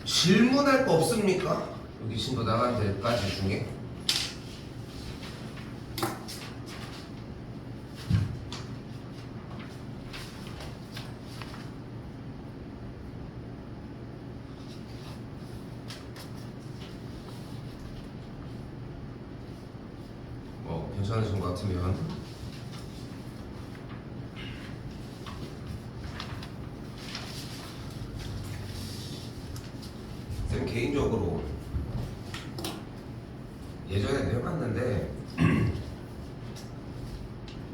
질문할 거 없습니까? 여기 신도 나간 데까지 중에. 괜찮으신 것 같으면 쌤 개인적으로 예전에도 해봤는데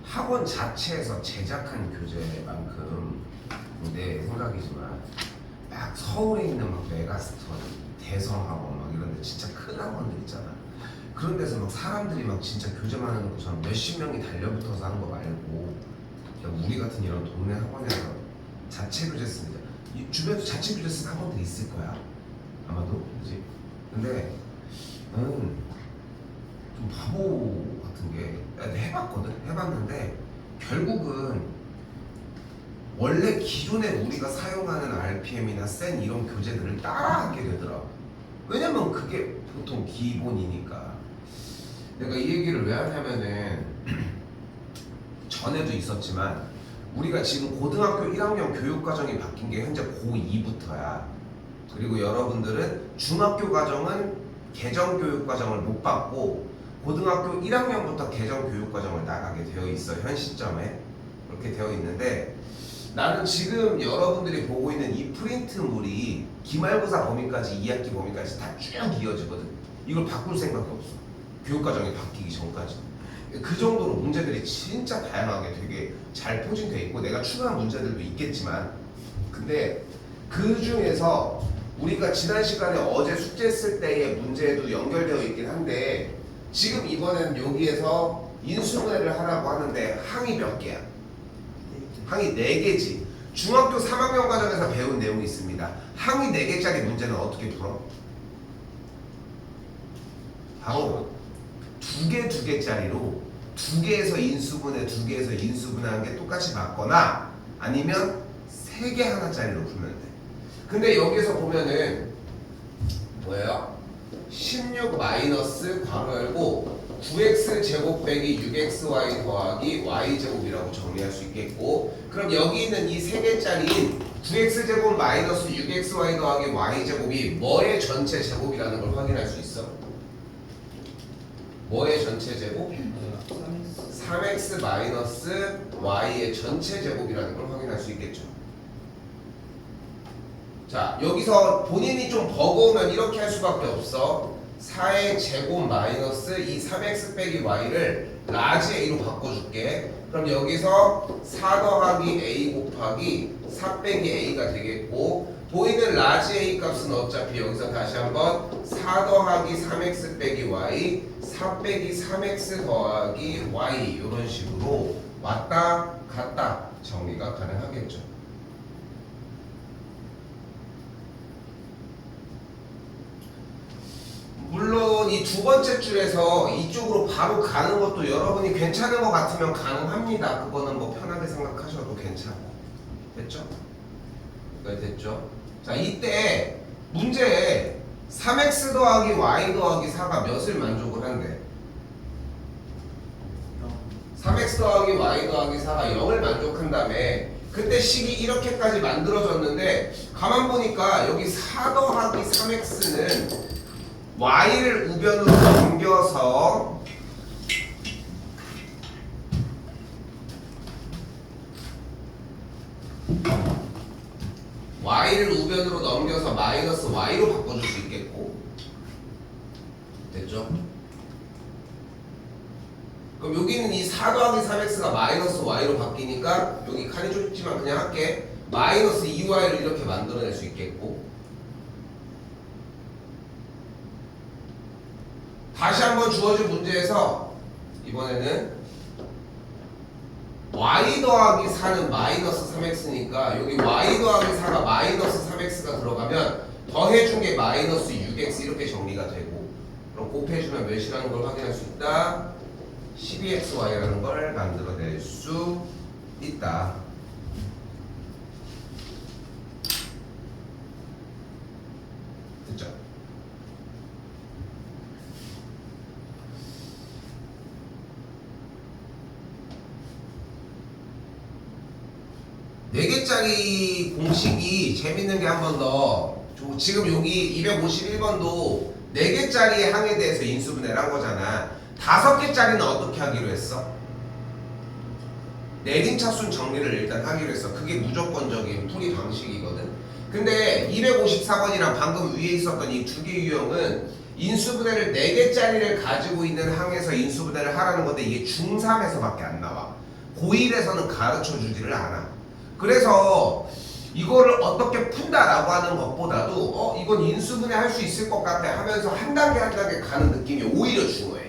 학원 자체에서 제작한 교재만큼 내 생각이지만 막 서울에 있는 막 메가스톤, 대성학원 막 이런 데 진짜 큰 학원들 있잖아. 그런 데서 막 사람들이 막 진짜 교재만 하는 것처럼 몇십 명이 달려붙어서 하는 거 말고 그냥 우리 같은 이런 동네 학원에서 자체 교재 쓰는 주변에도 자체 교재 쓰는 학원들이 있을 거야 아마도. 그지? 근데 나는 좀 바보 같은 게 내가 해봤거든? 해봤는데 결국은 원래 기존에 우리가 사용하는 RPM이나 센 이런 교재들을 따라하게 되더라고. 왜냐면 그게 보통 기본이니까. 내가 이 얘기를 왜 하냐면은 전에도 있었지만 우리가 지금 고등학교 1학년 교육과정이 바뀐 게 현재 고2부터야. 그리고 여러분들은 중학교 과정은 개정교육과정을 못 받고 고등학교 1학년부터 개정교육과정을 나가게 되어 있어. 현 시점에 그렇게 되어 있는데 나는 지금 여러분들이 보고 있는 이 프린트물이 기말고사 범위까지 2학기 범위까지 다 쭉 이어지거든. 이걸 바꿀 생각이 없어. 교육과정이 바뀌기 전까지. 그 정도로 문제들이 진짜 다양하게 되게 잘 포진되어 있고 내가 추가한 문제들도 있겠지만 근데 그 중에서 우리가 지난 시간에 어제 숙제했을 때의 문제에도 연결되어 있긴 한데 지금 이번에는 여기에서 인수분해를 하라고 하는데 항이 몇 개야? 항이 4개지. 중학교 3학년 과정에서 배운 내용이 있습니다. 항이 4개짜리 문제는 어떻게 풀어? 바로 2개 2개짜리로 2개에서 인수분해 2개에서 인수분해하는 게 똑같이 맞거나 아니면 3개 하나짜리로 풀면 돼. 근데 여기서 보면은 뭐예요? 16 마이너스 괄호 열고 9x 제곱 빼기 6xy 더하기 y 제곱이라고 정리할 수 있겠고 그럼 여기 있는 이 3개짜리인 9x 제곱 마이너스 6xy 더하기 y 제곱이 뭐의 전체 제곱이라는 걸 확인할 수 있어? 뭐의 전체 제곱? 3x 마이너스 y의 전체 제곱이라는 걸 확인할 수 있겠죠. 자, 여기서 본인이 좀 버거우면 이렇게 할 수밖에 없어. 4의 제곱 마이너스 이 3x 빼기 y를 라지 a로 바꿔줄게. 그럼 여기서 4 더하기 a 곱하기 4 빼기 a가 되겠고 보이는 라지 a 값은 어차피 여기서 다시 한번 4 더하기 3x 빼기 y 4 빼기 3x 더하기 y 이런 식으로 왔다 갔다 정리가 가능하겠죠. 물론 이 두 번째 줄에서 이쪽으로 바로 가는 것도 여러분이 괜찮은 것 같으면 가능합니다. 그거는 뭐 편하게 생각하셔도 괜찮고. 됐죠? 네, 됐죠? 자, 이때 문제에 3x 더하기 y 더하기 4가 몇을 만족을 한대? 3x 더하기 y 더하기 4가 0을 만족한다며. 그때 식이 이렇게까지 만들어졌는데 가만 보니까 여기 4 더하기 3x는 y를 우변으로 넘겨서 y를 우변으로 넘겨서 마이너스 y로 바꿔줄 수 있겠고 됐죠? 그럼 여기는 이 4 더하기 3x가 마이너스 y로 바뀌니까 여기 칸이 좁지만 그냥 할게. 마이너스 2y를 이렇게 만들어낼 수 있겠고 다시 한번 주어진 문제에서 이번에는 y 더하기 4는 마이너스 3x니까 여기 y 더하기 4가 마이너스 3x가 들어가면 더해준 게 마이너스 6x 이렇게 정리가 되고 그럼 곱해주면 몇이라는 걸 확인할 수 있다? 12xy라는 걸 만들어낼 수 있다. 됐죠? 네 개짜리 공식이 재밌는 게 한 번 더. 지금 여기 251번도 4개짜리 항에 대해서 인수분해를 한 거잖아. 5개짜리는 어떻게 하기로 했어? 내림차순 정리를 일단 하기로 했어. 그게 무조건적인 풀이 방식이거든. 근데 254번이랑 방금 위에 있었던 이 두 개 유형은 인수분해를 4개짜리를 가지고 있는 항에서 인수분해를 하라는 건데 이게 중3에서밖에 안 나와. 고1에서는 가르쳐 주지를 않아. 그래서 이거를 어떻게 푼다라고 하는 것보다도 이건 인수분해 할 수 있을 것 같아 하면서 한 단계 한 단계 가는 느낌이 오히려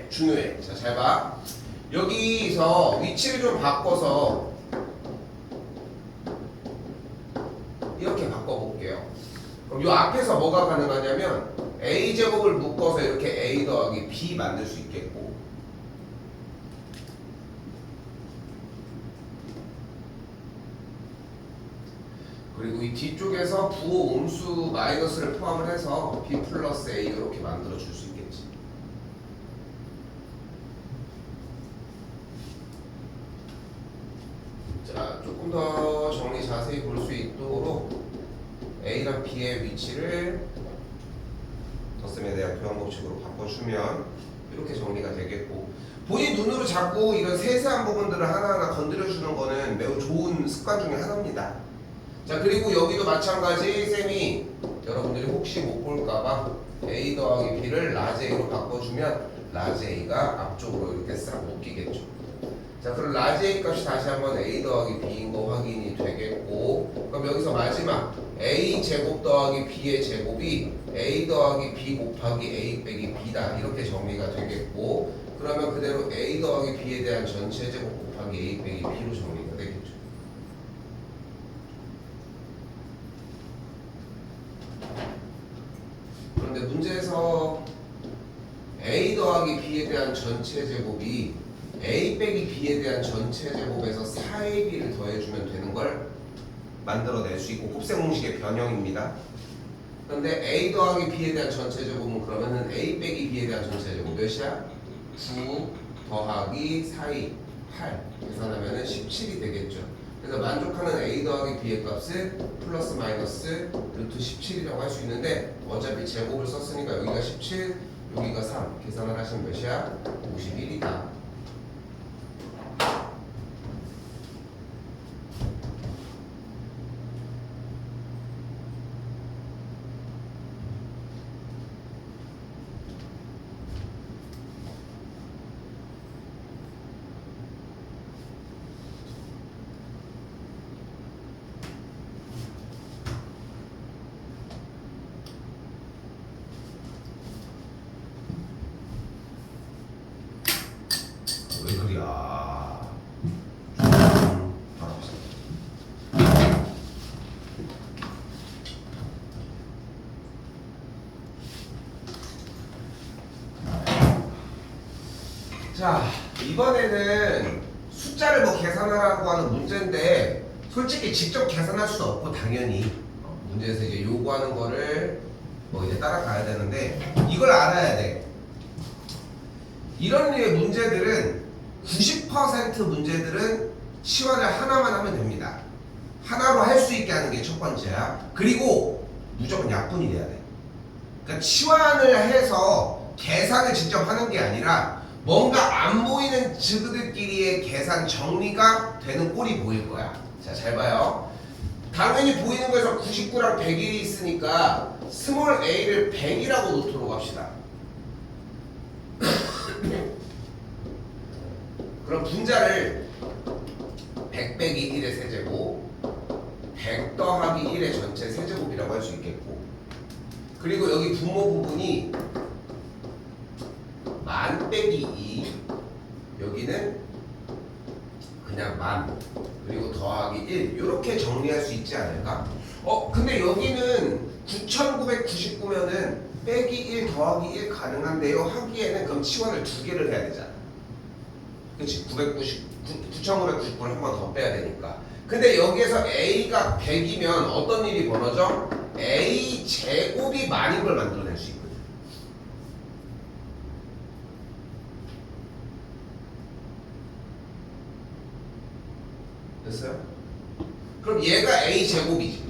중요해. 자, 잘 봐. 여기서 위치를 좀 바꿔서 이렇게 바꿔볼게요. 그럼 이 앞에서 뭐가 가능하냐면 a제곱을 묶어서 이렇게 a 더하기 b 만들 수 있겠고, 그리고 이 뒤쪽에서 부호 음수 마이너스를 포함을 해서 b 플러스 a 이렇게 만들어 줄 수 있겠지. 자, 조금 더 정리 자세히 볼 수 있도록 a랑 b의 위치를 덧셈에 대한 교환 법칙으로 바꿔주면 이렇게 정리가 되겠고, 본인 눈으로 자꾸 이런 세세한 부분들을 하나하나 건드려주는 거는 매우 좋은 습관 중에 하나입니다. 자, 그리고 여기도 마찬가지 쌤이 여러분들이 혹시 못 볼까봐 a 더하기 b를 라지 a로 바꿔주면 라지 a가 앞쪽으로 이렇게 싹 묶이겠죠. 자, 그럼 라지 a 값이 다시 한번 a 더하기 b인 거 확인이 되겠고, 그럼 여기서 마지막 a 제곱 더하기 b의 제곱이 a 더하기 b 곱하기 a 빼기 b다 이렇게 정리가 되겠고, 그러면 그대로 a 더하기 b에 대한 전체 제곱 곱하기 a 빼기 b로 정리가 되겠죠. 그런데 문제에서 a 더하기 b에 대한 전체 제곱이 a 빼기 b에 대한 전체 제곱에서 4ab를 더해주면 되는 걸 만들어낼 수 있고, 곱셈 공식의 변형입니다. 그런데 a 더하기 b에 대한 전체 제곱은 그러면은 a 빼기 b에 대한 전체 제곱 몇이야? 9 더하기 4이 8 계산하면은 17이 되겠죠. 그래서 만족하는 a 더하기 b의 값은 플러스 마이너스 루트 17이라고 할 수 있는데, 어차피 제곱을 썼으니까 여기가 17, 여기가 3 계산을 하시면 몇이야? 51이다. 왜 그리야? 자, 이번에는 숫자를 뭐 계산하라고 하는 문제인데, 솔직히 직접 계산할 수는 없고 당연히 문제에서 이제 요구하는 거를 뭐 이제 따라가야 되는데, 이걸 알아야 돼. 이런 류의 문제들은 90% 문제들은 치환을 하나만 하면 됩니다. 하나로 할 수 있게 하는 게 첫 번째야. 그리고 무조건 약분이 돼야 돼. 그러니까 치환을 해서 계산을 직접 하는 게 아니라 뭔가 안 보이는 즈그들끼리의 계산 정리가 되는 꼴이 보일 거야. 자, 잘 봐요. 당연히 보이는 거에서 99랑 101이 있으니까 스몰 a를 100이라고 놓도록 합시다. 그럼 분자를 100 빼기 1의 세제곱, 100 더하기 1의 전체 세제곱이라고 할 수 있겠고, 그리고 여기 분모 부분이 만 빼기 2, 여기는 그냥 만, 그리고 더하기 1 이렇게 정리할 수 있지 않을까? 근데 여기는 9999면은 빼기 1 더하기 1 가능한데요 하기에는 그럼 치환을 2개를 해야 되잖아. 그치? 9999를 한 번 더 빼야 되니까. 근데 여기에서 A가 100이면 어떤 일이 벌어져? A 제곱이 많은 걸 만들어낼 수 있거든. 됐어요? 그럼 얘가 A 제곱이지.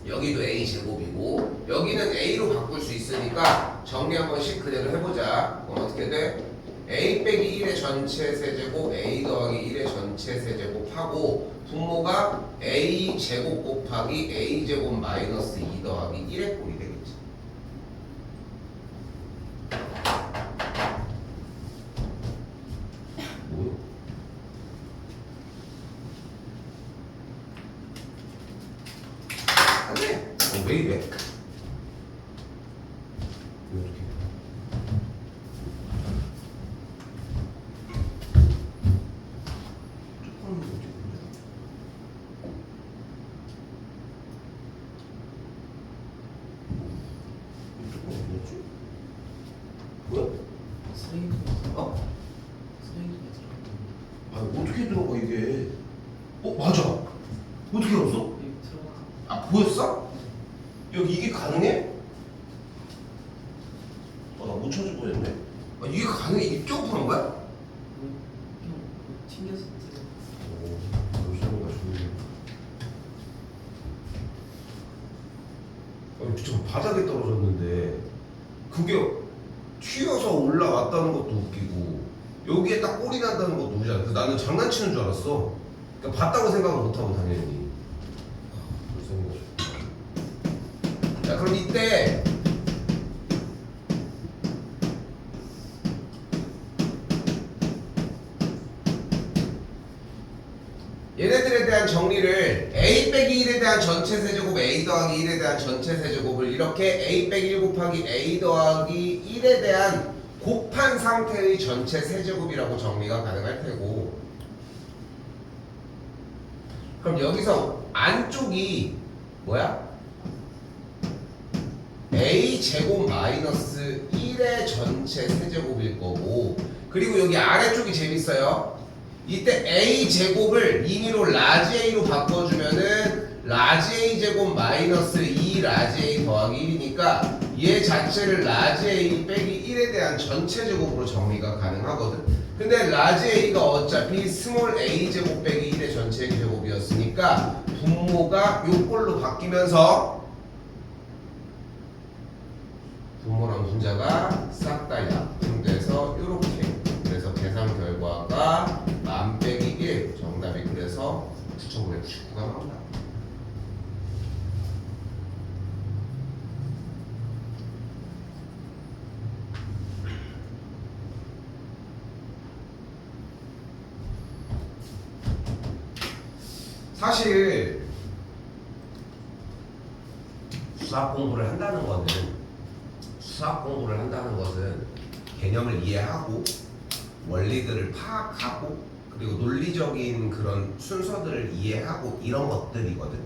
여기도 A 제곱이고 여기는 A로 바꿀 수 있으니까 정리 한 번씩 그대로 해보자. 그럼 어떻게 돼? A 빼기 1의 전체 세제곱 A 더하기 1의 전체 세제곱하고 분모가 A 제곱 곱하기 A 제곱 마이너스 2 더하기 1의 꼴이 되겠지. 뭐야? 안 돼! 왜 이래? 왜 이렇게? 조금 뭐지? 조금 뭐지? 뭐야? 어? 아 어떻게 들어가 이게? 맞아. 어떻게 알았어? 아 보였어? 여기 이게 가능해? 나 못 찾을 뻔했네. 이게 가능해? 이쪽 푸는 거야? 튕겨서 잠시만요. 저 바닥에 떨어졌는데 그게 튀어서 올라왔다는 것도 웃기고 여기에 딱 꼴이 난다는 것도 웃기잖아. 그래서 나는 장난치는 줄 알았어. 그러니까 봤다고 생각을 못하고 당연히. 자 그럼 이때 얘네들에 대한 정리를 A 빼기 1에 대한 전체 세제곱 A 더하기 1에 대한 전체 세제곱을 이렇게 A 빼기 1 곱하기 A 더하기 1에 대한 곱한 상태의 전체 세제곱이라고 정리가 가능할 테고 그럼 여기서 안쪽이 뭐야? A 제곱 마이너스 1의 전체 세제곱일 거고 그리고 여기 아래쪽이 재밌어요. 이때 A 제곱을 임의로 라지 A로 바꿔주면은 라지 A 제곱 마이너스 2 라지 A 더하기 1이니까 얘 자체를 라지 A 빼기 1에 대한 전체 제곱으로 정리가 가능하거든. 근데 라지 A가 어차피 스몰 A 제곱 빼기 1의 전체 제곱이었으니까 분모가 요꼴로 바뀌면서 분모랑 분자가 싹 다 약분돼서 요렇게 그래서 계산 결과가 만 빼기 1 정답이 그래서 9,999가 나온다. 사실 수학 공부를 한다는 것은 개념을 이해하고 원리들을 파악하고 그리고 논리적인 그런 순서들을 이해하고 이런 것들이거든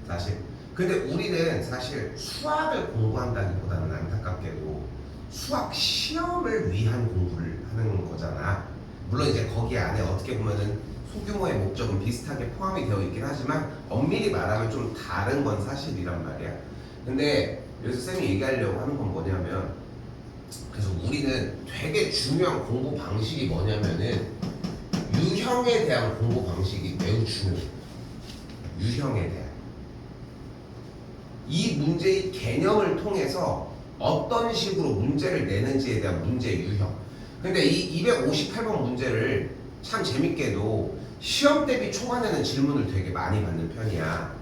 사실. 근데 우리는 사실 수학을 공부한다기보다는 안타깝게도 수학 시험을 위한 공부를 하는 거잖아. 물론 이제 거기 안에 어떻게 보면은 소규모의 목적은 비슷하게 포함이 되어 있긴 하지만 엄밀히 말하면 좀 다른 건 사실이란 말이야. 근데 여기서 쌤이 얘기하려고 하는 건 뭐냐면 그래서 우리는 되게 중요한 공부 방식이 뭐냐면은 유형에 대한 공부 방식이 매우 중요해. 유형에 대한 이 문제의 개념을 통해서 어떤 식으로 문제를 내는지에 대한 문제의 유형. 근데 이 258번 문제를 참 재밌게도 시험 대비 초반에는 질문을 되게 많이 받는 편이야.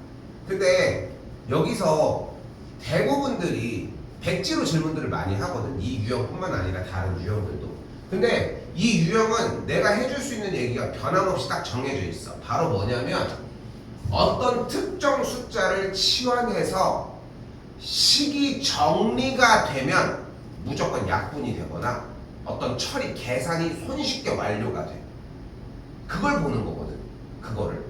근데 여기서 대부분들이 백지로 질문들을 많이 하거든. 이 유형뿐만 아니라 다른 유형들도. 근데 이 유형은 내가 해줄 수 있는 얘기가 변함없이 딱 정해져 있어. 바로 뭐냐면 어떤 특정 숫자를 치환해서 식이 정리가 되면 무조건 약분이 되거나 어떤 처리 계산이 손쉽게 완료가 돼. 그걸 보는 거거든. 그거를.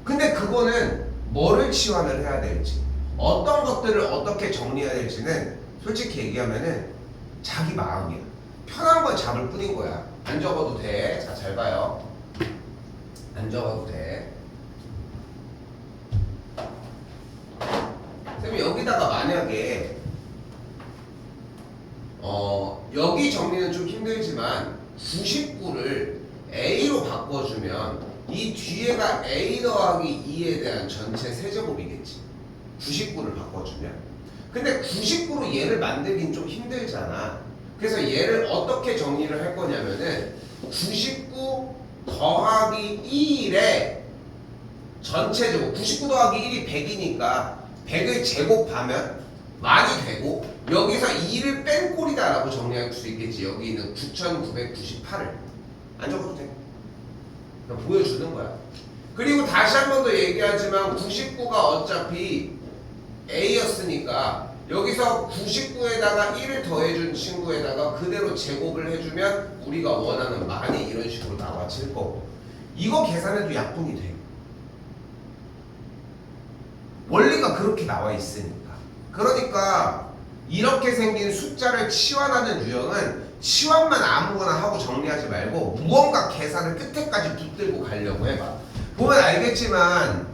근데 그거는 뭐를 치환을 해야 될지 어떤 것들을 어떻게 정리해야 될지는 솔직히 얘기하면은 자기 마음이야. 편한 걸 잡을 뿐인 거야. 안 적어도 돼. 자, 잘 봐요. 안 적어도 돼. 쌤이 여기다가 만약에 여기 정리는 좀 힘들지만 99를 A로 바꿔주면 이 뒤에가 A 더하기 2에 대한 전체 세제곱이겠지. 99를 바꿔주면. 근데 99로 얘를 만들긴 좀 힘들잖아. 그래서 얘를 어떻게 정리를 할 거냐면은 99 더하기 1에 전체 제곱 99 더하기 1이 100이니까 100을 제곱하면 많이 되고 여기서 2를 뺀 꼴이다 라고 정리할 수 있겠지. 여기 있는 9998을 안 적어도 돼. 그냥 보여주는 거야. 그리고 다시 한 번 더 얘기하지만 99가 어차피 A였으니까 여기서 99에다가 1을 더해준 친구에다가 그대로 제곱을 해주면 우리가 원하는 많이 이런 식으로 나와질 거고 이거 계산해도 약분이 돼. 원리가 그렇게 나와 있으니까. 그러니까 이렇게 생긴 숫자를 치환하는 유형은 치환만 아무거나 하고 정리하지 말고 무언가 계산을 끝에까지 붙들고 가려고 해봐. 보면 알겠지만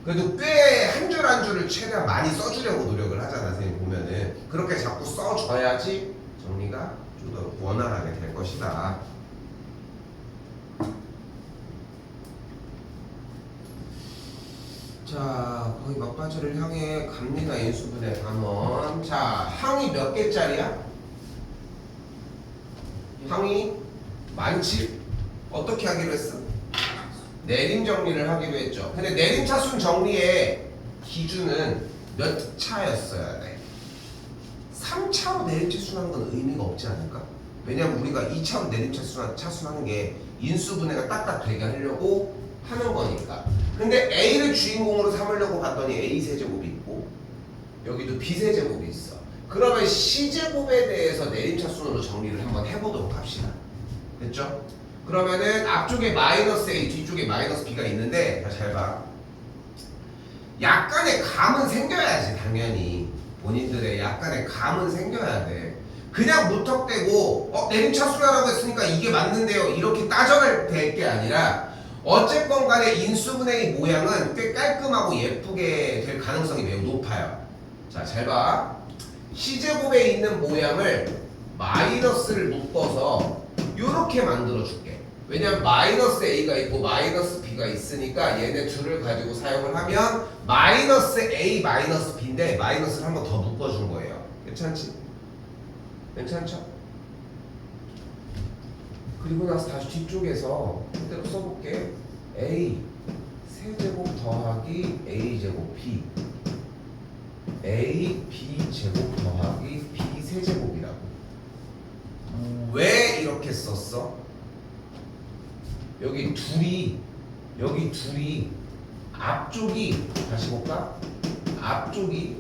그래도 꽤 한 줄 한 줄을 최대한 많이 써주려고 노력을 하잖아. 선생님 보면은 그렇게 자꾸 써줘야지 정리가 좀 더 원활하게 될 것이다. 자, 거의 막바지를 향해 갑니다. 인수분해 단원. 자, 항이 몇 개짜리야? 항이 많지? 어떻게 하기로 했어? 내림 정리를 하기로 했죠. 근데 내림 차순 정리의 기준은 몇 차였어야 돼? 3차로 내림 차순하는 건 의미가 없지 않을까? 왜냐면 우리가 2차로 내림 차순하는 게 인수분해가 딱딱 되게 하려고 하는 거니까. 근데 A를 주인공으로 삼으려고 봤더니 A 세제곱이 있고 여기도 B 세제곱이 있어. 그러면 C제곱에 대해서 내림차순으로 정리를 한번 해보도록 합시다. 됐죠? 그러면은 앞쪽에 마이너스 A, 뒤쪽에 마이너스 B가 있는데 잘 봐. 약간의 감은 생겨야지. 당연히 본인들의 약간의 감은 생겨야 돼. 그냥 무턱대고 내림차순이라고 했으니까 이게 맞는데요 이렇게 따져갈 될 게 아니라 어쨌건 간에 인수분해의 모양은 꽤 깔끔하고 예쁘게 될 가능성이 매우 높아요. 자, 잘 봐. C제곱에 있는 모양을 마이너스를 묶어서 이렇게 만들어 줄게. 왜냐면 마이너스 A가 있고 마이너스 B가 있으니까 얘네 둘을 가지고 사용을 하면 마이너스 A 마이너스 B인데 마이너스를 한 번 더 묶어준 거예요. 괜찮지? 괜찮죠? 그리고 나서 다시 뒤쪽에서 그대로 써볼게. A 세제곱 더하기 A제곱 B A B제곱 더하기 B 세제곱이라고. 왜 이렇게 썼어? 여기 둘이 앞쪽이 다시 볼까? 앞쪽이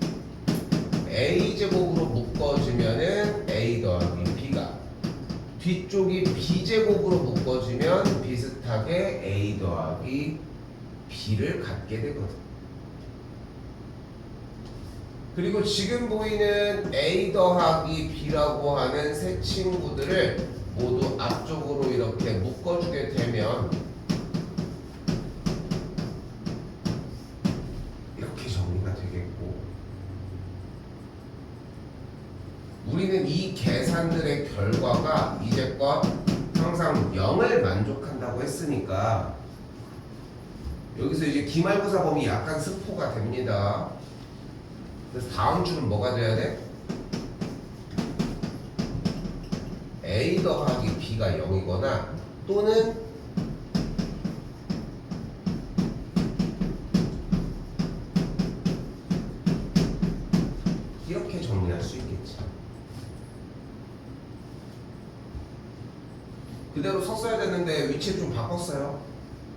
A제곱으로 묶어지면은 A 더하기 B가 뒤쪽이 B제곱으로 묶어지면 비슷하게 A 더하기 B를 갖게 되거든. 그리고 지금 보이는 A 더하기 B라고 하는 세 친구들을 모두 앞쪽으로 이렇게 묶어주게 되면 이렇게 정리가 되겠고 우리는 이 계산들의 결과가 이제껏 항상 0을 만족한다고 했으니까 여기서 이제 기말고사 범위 약간 스포가 됩니다. 그래서 다음 줄은 뭐가 돼야 돼? A 더하기 B가 0이거나 또는 이렇게 정리할 수 있겠지. 그대로 썼어야 되는데 위치를 좀 바꿨어요.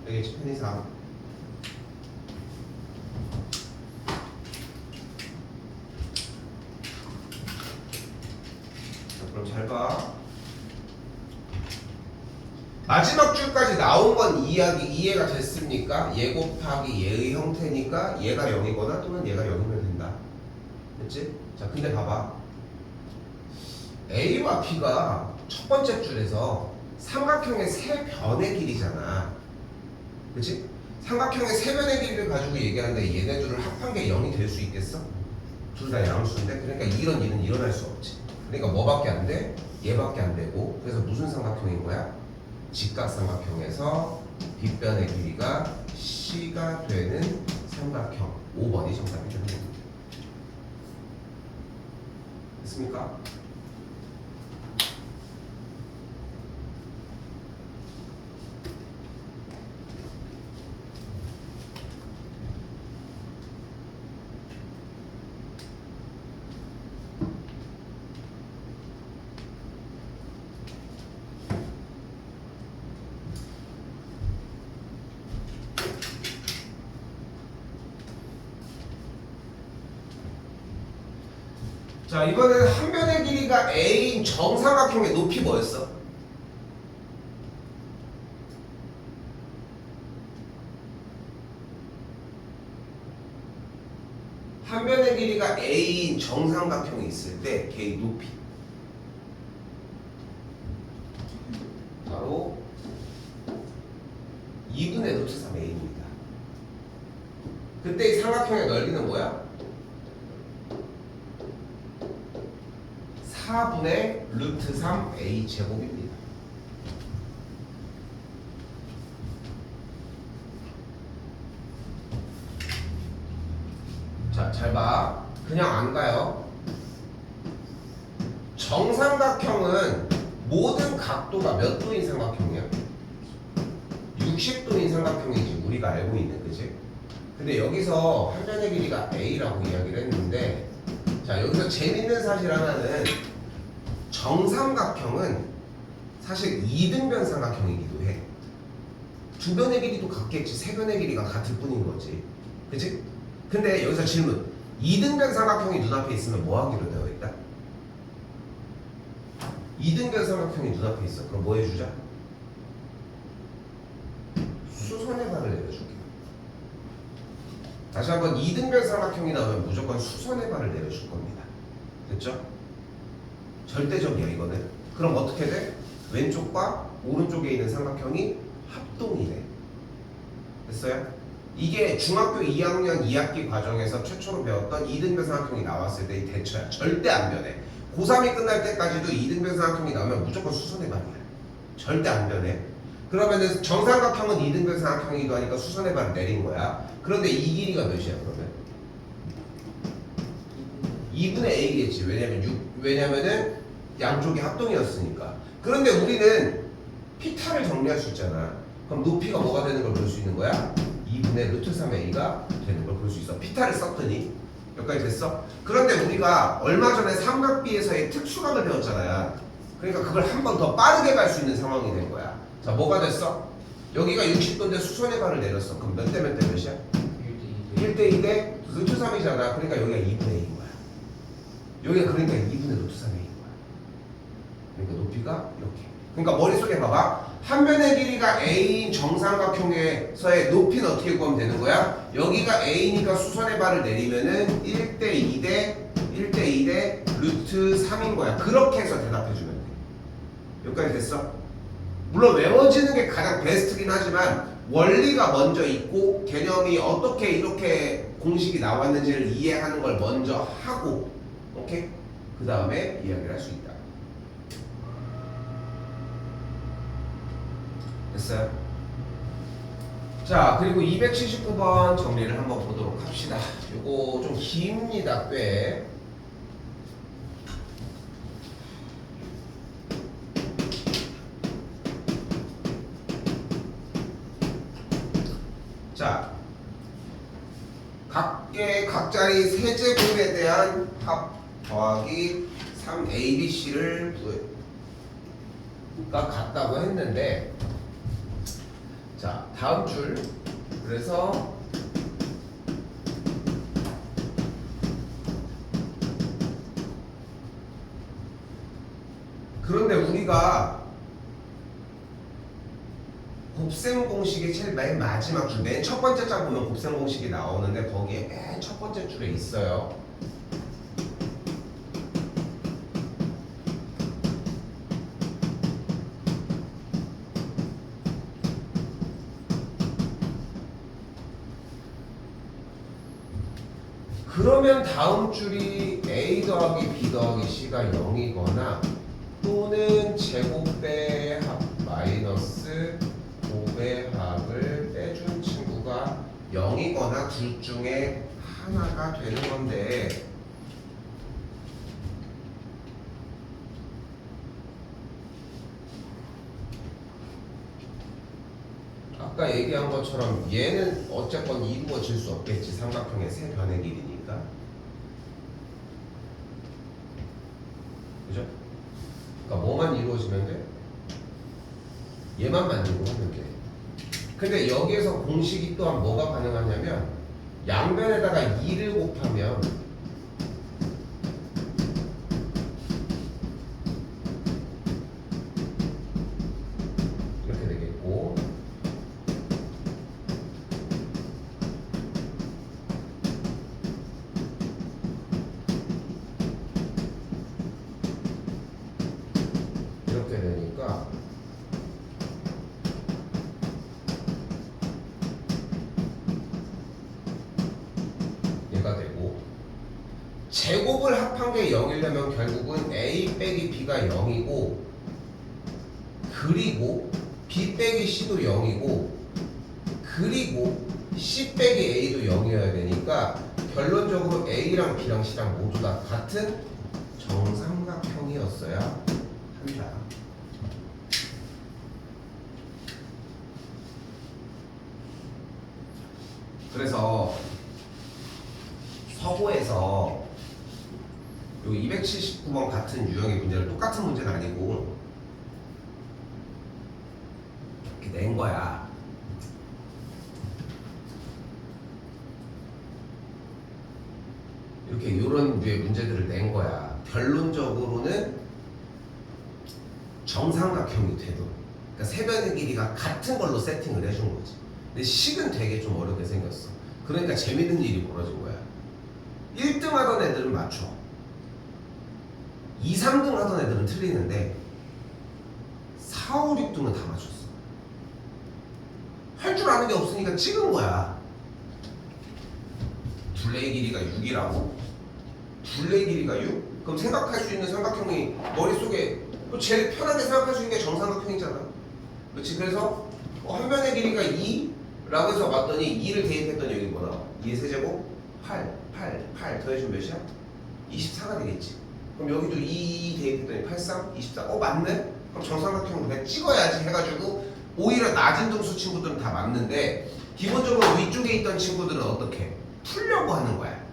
알겠지? 편의상. 그럼 잘 봐. 마지막 줄까지 나온 건 이해가 됐습니까? 얘 곱하기 얘의 형태니까 얘가 0이거나 또는 얘가 0이면 된다. 됐지? 자, 근데 봐봐. A와 B가 첫 번째 줄에서 삼각형의 세 변의 길이잖아. 그치? 삼각형의 세 변의 길이를 가지고 얘기하는데 얘네 둘을 합한 게 0이 될 수 있겠어? 둘 다 양수인데 그러니까 이런 일은 일어날 수 없지. 그러니까 뭐밖에 안 돼? 얘밖에 안 되고 그래서 무슨 삼각형인 거야? 직각삼각형에서 빗변의 길이가 C가 되는 삼각형 5번이 정답이 되는 겁니다. 됐습니까? 자, 이번에는 한 변의 길이가 A인 정삼각형의 높이 뭐였어? 한 변의 길이가 A인 정삼각형이 있을 때 걔의 높이 바로 2분의 루트 3A입니다. 그때 이 삼각형의 넓이는 뭐야? 4분의 루트 3A 제곱입니다. 자, 잘 봐. 그냥 안 가요. 정삼각형은 모든 각도가 몇 도인 삼각형이야? 60도인 삼각형이지 우리가 알고 있는, 그지? 근데 여기서 한 변의 길이가 A라고 이야기를 했는데, 자, 여기서 재밌는 사실 하나는 정삼각형은 사실 이등변 삼각형이기도 해. 두 변의 길이도 같겠지. 세 변의 길이가 같을 뿐인 거지. 그치? 근데 여기서 질문. 이등변 삼각형이 눈앞에 있으면 뭐 하기로 되어 있다? 이등변 삼각형이 눈앞에 있어. 그럼 뭐 해주자? 수선의 발을 내려줄게. 다시 한번 이등변 삼각형이 나오면 무조건 수선의 발을 내려줄 겁니다. 됐죠? 절대적이야 이거는. 그럼 어떻게 돼? 왼쪽과 오른쪽에 있는 삼각형이 합동이 돼. 됐어요? 이게 중학교 2학년 2학기 과정에서 최초로 배웠던 이등변 삼각형이 나왔을 때의 대처야. 절대 안 변해. 고3이 끝날 때까지도 이등변 삼각형이 나오면 무조건 수선의 발이야. 절대 안 변해. 그러면은 정삼각형은 이등변 삼각형이기도 하니까 수선의 발을 내린 거야. 그런데 이 길이가 몇이야 그러면? 2분의 A겠지. 왜냐면은 양쪽이 합동이었으니까. 그런데 우리는 피타를 정리할 수 있잖아. 그럼 높이가 뭐가 되는 걸 볼 수 있는 거야? 2분의 루트 3A가 되는 걸 볼 수 있어. 피타를 썼더니 여기까지 됐어? 그런데 우리가 얼마 전에 삼각비에서의 특수각을 배웠잖아요. 그러니까 그걸 한 번 더 빠르게 갈 수 있는 상황이 된 거야. 자, 뭐가 됐어? 여기가 60도인데 수선의 발을 내렸어. 그럼 몇 대 몇 대 몇이야? 1대 2대 루트 3이잖아. 그러니까 여기가 2분의 1인 거야. 여기가 그러니까 2분의 루트 3A인 거야. 그러니까 높이가 이렇게. 그러니까 머릿속에 봐봐. 한 변의 길이가 A인 정삼각형에서의 높이는 어떻게 구하면 되는 거야? 여기가 A니까 수선의 발을 내리면은 1대 2대 1대 2대 루트 3인 거야. 그렇게 해서 대답해 주면 돼. 여기까지 됐어? 물론 외워지는 게 가장 베스트긴 하지만 원리가 먼저 있고 개념이 어떻게 이렇게 공식이 나왔는지를 이해하는 걸 먼저 하고, 오케이? 그 다음에 이야기를 할 수 있다. 됐어요? 자, 그리고 279번 정리를 한번 보도록 합시다. 이거 좀 깁니다, 꽤. 자, 각자리 세제곱에 대한 합 더하기 3ABC를 가 같다고 했는데, 자, 다음 줄. 그래서 그런데 우리가 곱셈 공식의 제일 맨 마지막 줄, 맨 첫 번째 장 보면 곱셈 공식이 나오는데 거기에 맨 첫 번째 줄에 있어요. 그러면 다음 줄이 A 더하기 B 더하기 C가 0이거나 또는 제곱배 합 마이너스 5배 합을 빼준 친구가 0이거나 둘 중에 하나가 되는 건데, 아까 얘기한 것처럼 얘는 어쨌건 이루어질 수 없겠지. 삼각형의 세 변의 길이니까. 그죠? 그러니까 뭐만 이루어지면 돼? 얘만 만들고 하면 돼. 근데 여기에서 공식이 또한 뭐가 가능하냐면 양변에다가 2를 곱하면 이렇게 되겠고, 이렇게 되니까 얘가 되고, 제곱을 합한 게 0이려면 결국은 A 빼기 B가 0이고, 그리고 B 빼기 C도 0이고, 그리고 C 빼기 A도 0이어야 되니까 결론적으로 A랑 B랑 C랑 모두 다 같은 정삼각형이었어야 한다. 그래서 서고에서 요 279번 같은 유형의 문제를 똑같은 문제는 아니고 이렇게 낸 거야. 이렇게 요런 류의 문제들을 낸 거야. 결론적으로는 정삼각형이 돼도, 그러니까 세 변의 길이가 같은 걸로 세팅을 해준 거지. 근데 식은 되게 좀 어렵게 생겼어. 그러니까 재밌는 일이 벌어진 거야. 1등 하던 애들은 맞춰. 2, 3등 하던 애들은 틀리는데 4, 5, 6등은 다 맞췄어. 할 줄 아는 게 없으니까 찍은 거야. 둘레의 길이가 6이라고? 둘레의 길이가 6? 그럼 생각할 수 있는 삼각형이 머릿속에 제일 편하게 생각할 수 있는 게 정삼각형이잖아. 그렇지? 그래서 한 변의 길이가 2라고 해서 봤더니 2를 대입했더니 여기 뭐 나와? 2의 세제곱? 8 더해주면 몇이야? 24가 되겠지. 그럼 여기도 2 대입했더니 8, 3, 24. 맞네? 그럼 정삼각형을 그냥 찍어야지 해가지고 오히려 낮은 등수 친구들은 다 맞는데, 기본적으로 위쪽에 있던 친구들은 어떻게? 풀려고 하는 거야.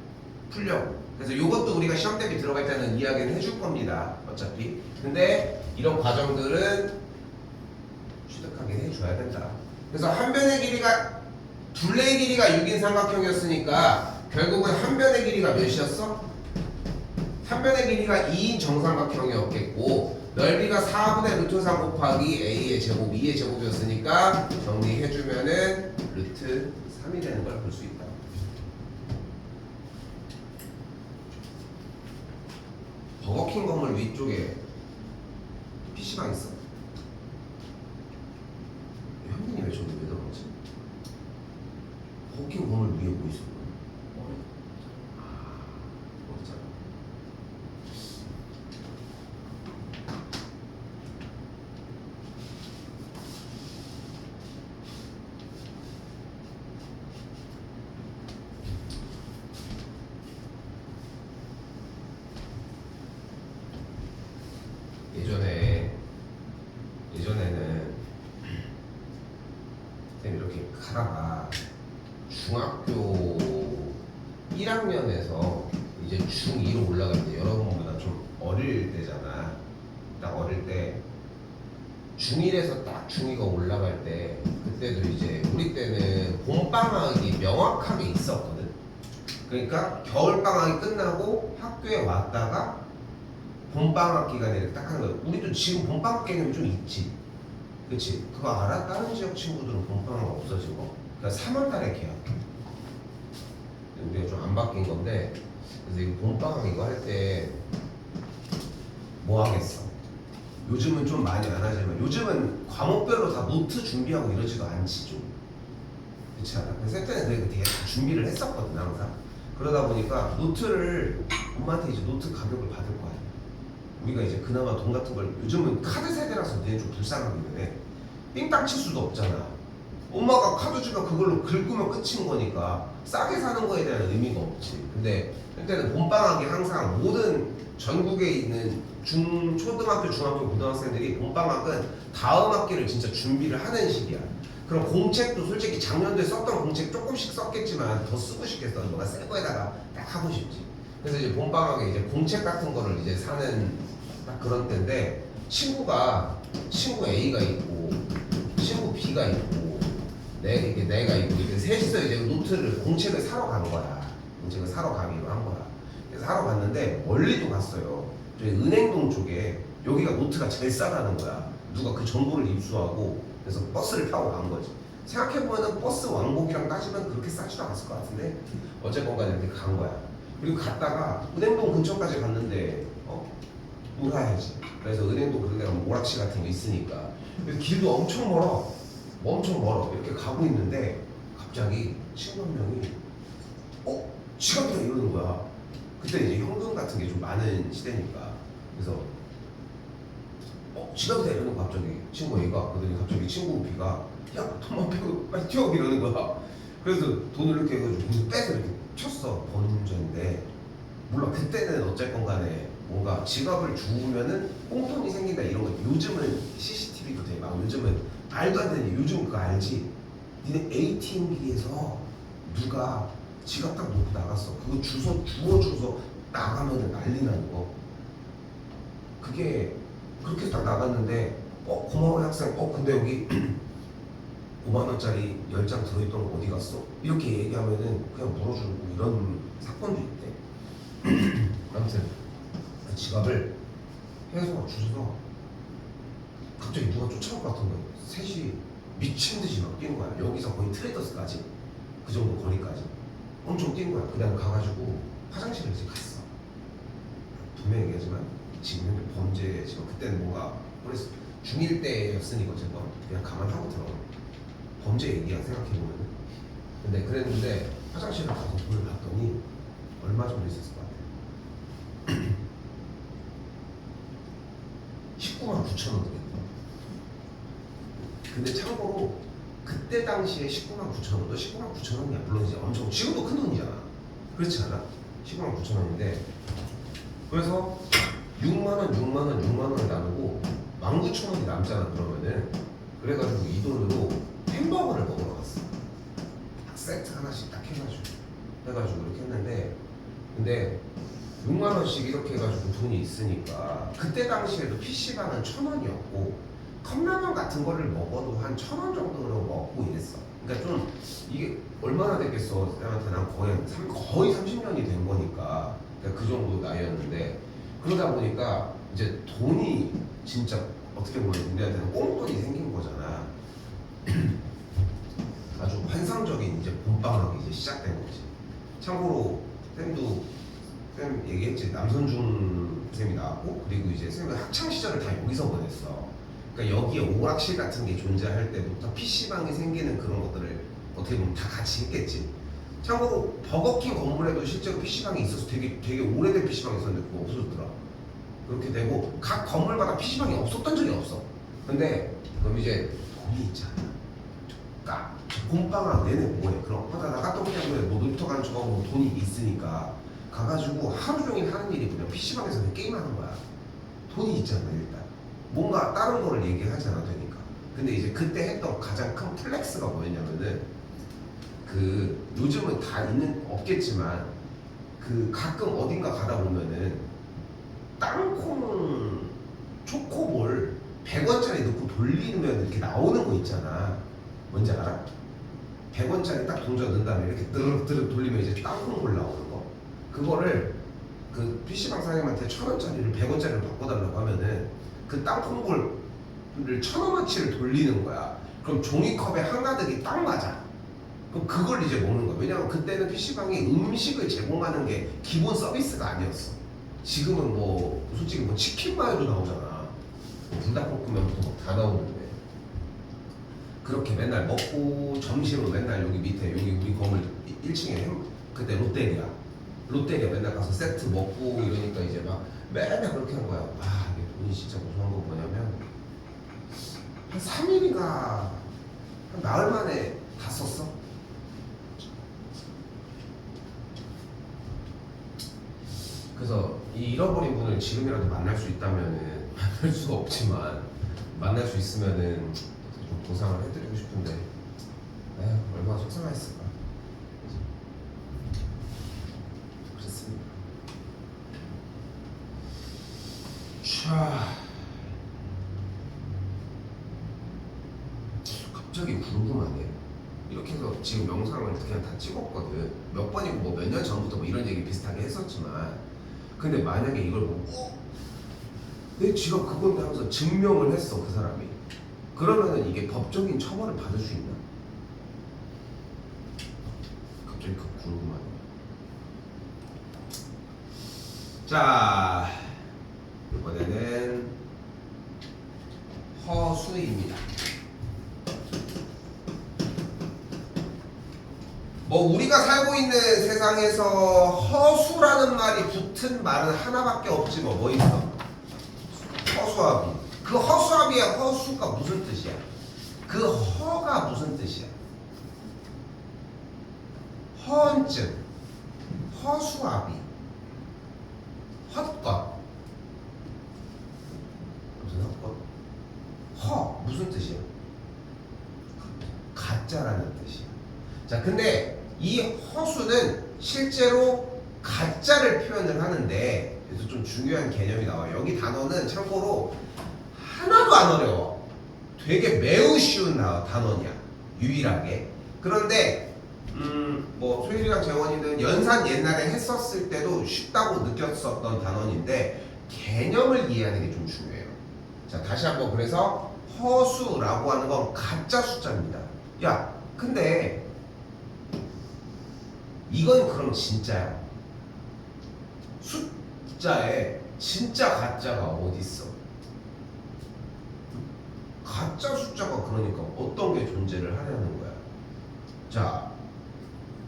풀려고. 그래서 이것도 우리가 시험 대비 들어갈 때는 이야기는 해줄 겁니다. 어차피. 근데 이런 과정들은 취득하게 해줘야 된다. 그래서 한 변의 길이가, 둘레의 길이가 6인 삼각형이었으니까 결국은 한 변의 길이가 몇이었어? 한 변의 길이가 2인 정삼각형이었겠고, 넓이가 4분의 루트 3 곱하기 A의 제곱, 2의 제곱이었으니까 정리해주면은 루트 3이 되는 걸 볼 수 있다. 버거킹 건물 위쪽에 PC방 있어? 현민이 왜 저기 왜 들어갔지? 버거킹 건물 위에 뭐 있어? 없잖아. 예전에는 쌤 이렇게 가다가 중학교 1학년에서 이제 중2로 올라갈 때, 여러분보다 좀 어릴 때잖아. 딱 어릴 때 중1에서 딱 중2가 올라갈 때, 그때도 이제 우리 때는 봄방학이 명확하게 있었거든. 그러니까 겨울방학이 끝나고 학교에 왔다가 봄방학 기간에 딱 하는 거야. 우리도 지금 봄방학 개념이 좀 있지. 그치? 그거 알아? 다른 지역 친구들은 봄방학 없어지고. 그러니까 3월 달에 개학해. 우리가 좀 안 바뀐 건데, 그래서 이 봄방학 이거 할 때 뭐 하겠어? 요즘은 좀 많이 안 하지만 요즘은 과목별로 다 노트 준비하고 이러지도 않지 좀. 그렇지 않아? 그래서 그때는 되게 다 준비를 했었거든 항상. 그러다 보니까 노트를 엄마한테 이제 노트 가격을 받을 거야. 우리가 이제 그나마 돈 같은 걸 요즘은 카드 세대라서 얘는 좀 불쌍하기 때문에 삥땅 칠 수도 없잖아. 엄마가 카드 주면 그걸로 긁으면 끝인 거니까 싸게 사는 거에 대한 의미가 없지. 근데 그때는 봄방학이 항상 모든 전국에 있는 초등학교, 중학교, 고등학생들이 봄방학은 다음 학기를 진짜 준비를 하는 시기야. 그럼 공책도 솔직히 작년도에 썼던 공책 조금씩 썼겠지만 더 쓰고 싶겠어. 뭐가 새 거에다가 딱 하고 싶지. 그래서 이제 봄방학에 이제 공책 같은 거를 이제 사는 딱 그런 때인데 친구 A가 있고 친구 B가 있고 내가 있고 이렇게 셋이서 이제 노트를 공책을 사러 간 거야. 공책을 사러 가기로 한 거야. 그래서 사러 갔는데 멀리도 갔어요. 저희 은행동 쪽에 여기가 노트가 제일 싸다는 거야. 누가 그 정보를 입수하고 그래서 버스를 타고 간 거지. 생각해보면 버스 왕복이랑 따지면 그렇게 싸지도 않았을 것 같은데 어쨌건 간에 이렇게 간 거야. 그리고 갔다가 은행동 근처까지 갔는데 놀아야지. 그래서 은행동 그런 데 가면 오락실 같은 거 있으니까. 그래서 길도 엄청 멀어. 이렇게 가고 있는데 갑자기 친구 한 명이 지갑이다 이러는 거야. 그때 이제 현금 같은 게 좀 많은 시대니까. 그래서 지갑이다 이러는 거 갑자기 친구 A가. 그러더니 갑자기 친구 B가 야 돈만 빼고 빨리 튀어 이러는 거야. 그래서 돈을 이렇게 해가지고 빼서 이렇게 쳤어. 번전인데 몰라. 그때는 어쨌건 간에 뭔가 지갑을 주우면은 꽁돈이 생긴다 이런 거. 요즘은 CCTV도 돼. 막 요즘은 말도 안 되는. 요즘 그거 알지? 니네 ATM기에서 누가 지갑 딱 놓고 나갔어. 그거 주워줘서 나가면은 난리 나는 거. 그게 그렇게 딱 나갔는데 고마워 학생. 근데 여기 5만원짜리 10장 들어있던 거 어디 갔어? 이렇게 얘기하면은 그냥 물어주고 이런 사건도 있대. 아무튼 그 지갑을 해서 주셔서 갑자기 누가 쫓아올 것 같은 거예요. 셋이 미친 듯이 막 뛰는 거야. 여기서 거의 트레이더스까지 그 정도 거리까지 엄청 뛴 거야. 그다음 가가지고 화장실을 이제 갔어. 분명히 얘기하지만 지금 현재 범죄 지금 그때는 뭔가 그래서 중1 때였으니까 어쨌건 그냥 가만하고 들어. 범죄 얘기야 생각해보면. 근데 그랬는데 화장실을 가서 돈을 봤더니 얼마 정도 있었을 것 같아. 19만 9천 원 되겠다. 근데 참고로 그때 당시에 19만 9천 원도 19만 9천 원이야. 물론 이제 엄청 지금도 큰 돈이잖아. 그렇지 않아? 19만 9천 원인데 그래서 6만 원을 나누고 19,000원이 남잖아. 그러면은 그래가지고 이 돈으로 햄버거를 먹으러 갔어. 세트 하나씩 딱 해가지고 이렇게 했는데 근데 6만 원씩 이렇게 해가지고 돈이 있으니까 그때 당시에도 PC방은 1,000원이었고 컵라면 같은 거를 먹어도 한 1,000원 정도로 먹고 이랬어. 그러니까 좀 이게 얼마나 됐겠어. 나한테 난 거의 30년이 된 거니까 그러니까 그 정도 나이였는데 그러다 보니까 이제 돈이 진짜 어떻게 보면 우리한테는 꽁돈이 생긴 거잖아. 아주 환상적인 이제 봄방학이 이제 시작된 거지. 참고로 쌤 얘기했지. 남선중 쌤이 나왔고 그리고 이제 쌤은 학창 시절을 다 여기서 보냈어. 그러니까 여기에 오락실 같은 게 존재할 때부터 PC방이 생기는 그런 것들을 어떻게 보면 다 같이 했겠지. 참고로 버거킹 건물에도 실제로 PC방이 있어서 되게 오래된 PC방이 있었는데 그거 없어졌더라. 그렇게 되고 각 건물마다 PC방이 없었던 적이 없어. 근데 그럼 이제 돈이 있잖아. 그러니까 봄방학 내내 뭐해? 그럼 나 카톡하면 뭐 놀이터 가는 척하고 뭐 돈이 있으니까 가가지고 하루 종일 하는 일이 그냥 PC방에서 그냥 게임하는 거야. 돈이 있잖아 일단. 뭔가 다른 거를 얘기하지 않아도 되니까. 근데 이제 그때 했던 가장 큰 플렉스가 뭐였냐면은 그 요즘은 다 없겠지만 그 가끔 어딘가 가다 보면은 땅콩 초코볼 100원짜리 넣고 돌리면 이렇게 나오는 거 있잖아. 뭔지 알아? 100원짜리 딱 동전 넣은 다음에 이렇게 드르륵 돌리면 이제 땅콩볼 나오는 거. 그거를 그 PC방 사장님한테 1,000원짜리를 100원짜리로 바꿔달라고 하면은 그 땅콩볼을 1,000원어치를 돌리는 거야. 그럼 종이컵에 한가득이 딱 맞아. 그럼 그걸 이제 먹는 거야. 왜냐면 그때는 PC방이 음식을 제공하는 게 기본 서비스가 아니었어. 지금은 뭐 솔직히 뭐 치킨 마요도 나오잖아. 불닭볶음면도 다 나오는데 그렇게 맨날 먹고 점심으로 맨날 여기 밑에 여기 우리 건물 1층에 그때 롯데리아 롯데리아 맨날 가서 세트 먹고 이러니까 이제 막 맨날 그렇게 한 거야. 아, 이게 돈이 진짜 무서운 건 뭐냐면 한 3일인가 한 나흘 만에 다 썼어. 그래서 이 잃어버린 분을 지금이라도 만날 수 있다면은 만날 수가 없지만 만날 수 있으면은 좀 보상을 해드리고 싶은데 에휴, 얼마나 속상했을까. 그렇습니다. 자, 갑자기 궁금하네. 이렇게 해서 지금 영상을 그냥 다 찍었거든. 몇 번이고 뭐 몇 년 전부터 뭐 이런 얘기 비슷하게 했었지만, 근데 만약에 이걸 보고 내 지가 그건데 하면서 증명을 했어, 그 사람이. 그러면은 이게 법적인 처벌을 받을 수 있나? 갑자기 그 궁금하네. 자, 이번에는 허수입니다. 뭐 우리가 살고 있는 세상에서 허수라는 말이 붙은 말은 하나밖에 없지 뭐 있어? 허수아비. 그 허수아비야. 허수가 무슨 뜻이야? 그 허가 무슨 뜻이야? 허언증, 허수아비, 헛것. 무슨 헛것? 허 무슨 뜻이야? 가짜라는 뜻이야. 자, 근데 이 허수는 실제로 가짜를 표현을 하는데, 그래서 좀 중요한 개념이 나와요. 여기 단어는 참고로 하나도 안 어려워. 되게 매우 쉬운 단어냐, 유일하게. 그런데 뭐 소율이랑 재원이는 연산 옛날에 했었을 때도 쉽다고 느꼈었던 단어인데 개념을 이해하는 게 좀 중요해요. 자, 다시 한번. 그래서 허수라고 하는 건 가짜 숫자입니다. 야, 근데 이건 그럼 진짜야? 숫자에 진짜 가짜가 어디 있어? 가짜 숫자가 그러니까 어떤 게 존재를 하려는 거야? 자,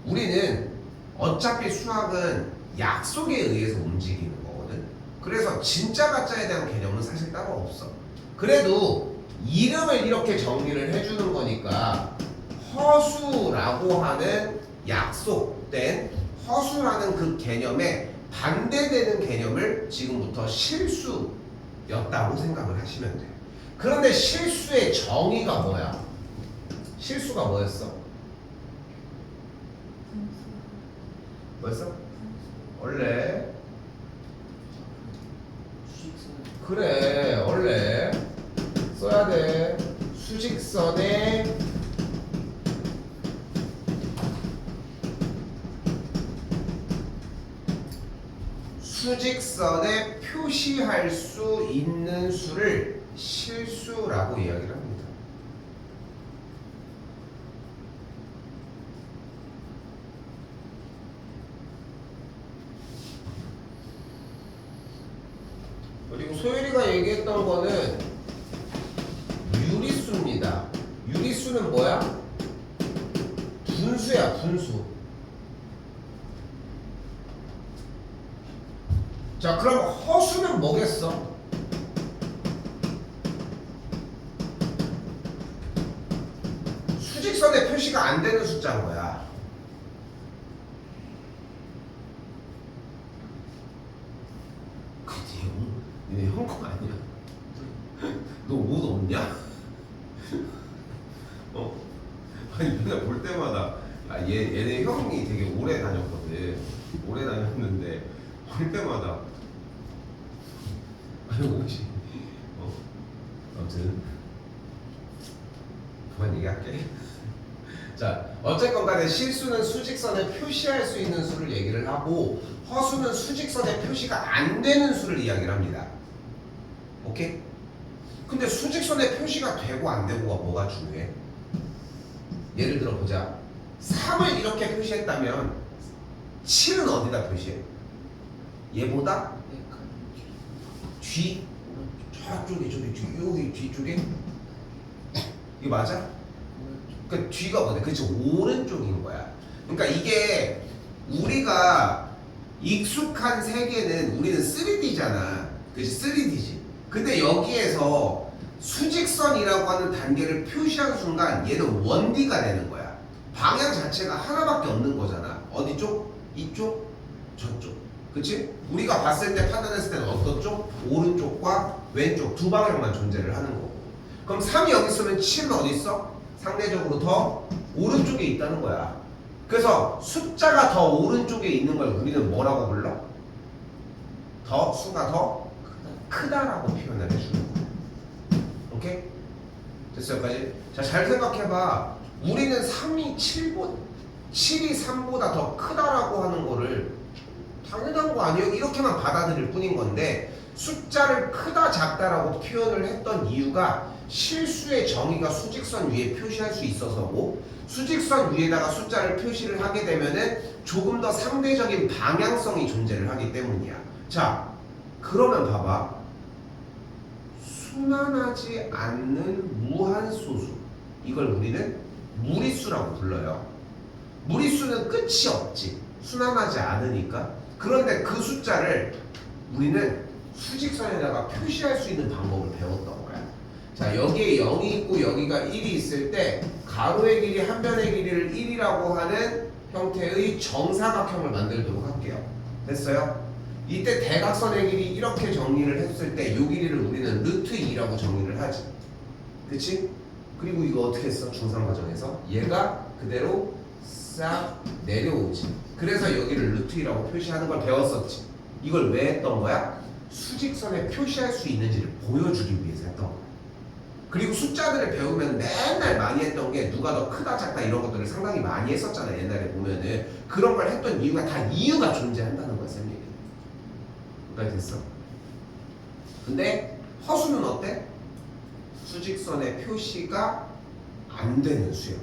우리는 어차피 수학은 약속에 의해서 움직이는 거거든. 그래서 진짜 가짜에 대한 개념은 사실 따로 없어. 그래도 이름을 이렇게 정리를 해주는 거니까 허수라고 하는 약속된 허수라는 그 개념에 반대되는 개념을 지금부터 실수였다고 생각을 하시면 돼요. 그런데 실수의 정의가 뭐야? 실수가 뭐였어? 뭐였어? 원래 그래, 원래 써야 돼. 수직선에 수직선에 표시할 수 있는 수를 실수라고 이야기를 합니다. 그리고 소율이가 얘기했던 거는 유리수입니다. 유리수는 뭐야? 분수야, 분수. 자, 그럼 허수는 뭐겠어? 수직선에 표시가 안 되는 숫자인 거야. 니네 형 거 아니야? 너 옷 없냐? 아니 맨날 볼 때마다 얘네 형이 되게 오래 다녔거든. 오래 다녔는데 볼 때마다 아니 옷이 아무튼 그만 얘기할게. 자, 어쨌건 간에 실수는 수직선에 표시할 수 있는 수를 얘기를 하고 허수는 수직선에 표시가 안 되는 수를 이야기를 합니다. 오케이? 근데 수직선에 표시가 되고 안 되고가 뭐가 중요해? 예를 들어 보자. 3을 이렇게 표시했다면 7은 어디다 표시해? 얘보다 뒤? 저쪽에 여기 뒤쪽에? 이거 맞아? 그 뒤가 뭐냐? 그치, 오른쪽인 거야. 그러니까 이게 우리가 익숙한 세계는 우리는 3D잖아. 그치? 3D지. 근데 여기에서 수직선이라고 하는 단계를 표시한 순간 얘는 1D가 되는 거야. 방향 자체가 하나밖에 없는 거잖아. 어디 쪽? 이쪽? 저쪽. 그치? 우리가 봤을 때 판단했을 때는 어떤 쪽? 오른쪽과 왼쪽 두 방향만 존재를 하는 거고. 그럼 3이 여기 있으면 7은 어디 있어? 상대적으로 더 오른쪽에 있다는 거야. 그래서 숫자가 더 오른쪽에 있는 걸 우리는 뭐라고 불러? 더 수가 더 크다라고 표현을 해주는 거야. 오케이? 됐어 여기까지? 자, 잘 생각해봐. 우리는 7이 3보다 더 크다라고 하는 거를 당연한 거 아니에요? 이렇게만 받아들일 뿐인 건데 숫자를 크다 작다라고 표현을 했던 이유가 실수의 정의가 수직선 위에 표시할 수 있어서고 수직선 위에다가 숫자를 표시를 하게 되면은 조금 더 상대적인 방향성이 존재를 하기 때문이야. 자, 그러면 봐봐. 순환하지 않는 무한소수, 이걸 우리는 무리수라고 불러요. 무리수는 끝이 없지. 순환하지 않으니까. 그런데 그 숫자를 우리는 수직선에다가 표시할 수 있는 방법을 배웠던 거야. 자, 여기에 0이 있고 여기가 1이 있을 때 가로의 길이 한 변의 길이를 1이라고 하는 형태의 정사각형을 만들도록 할게요. 됐어요? 이때 대각선의 길이 이렇게 정리를 했을 때 이 길이를 우리는 루트 2라고 정리를 하지. 그치? 그리고 이거 어떻게 했어? 중상 과정에서 얘가 그대로 싹 내려오지. 그래서 여기를 루트 2라고 표시하는 걸 배웠었지. 이걸 왜 했던 거야? 수직선에 표시할 수 있는지를 보여주기 위해서 했던 거야. 그리고 숫자들을 배우면 맨날 많이 했던 게 누가 더 크다 작다 이런 것들을 상당히 많이 했었잖아. 옛날에 보면은 그런 걸 했던 이유가 다 이유가 존재한다는 거야. 쌤 얘기. 여기까지 됐어. 근데 허수는 어때? 수직선의 표시가 안 되는 수요.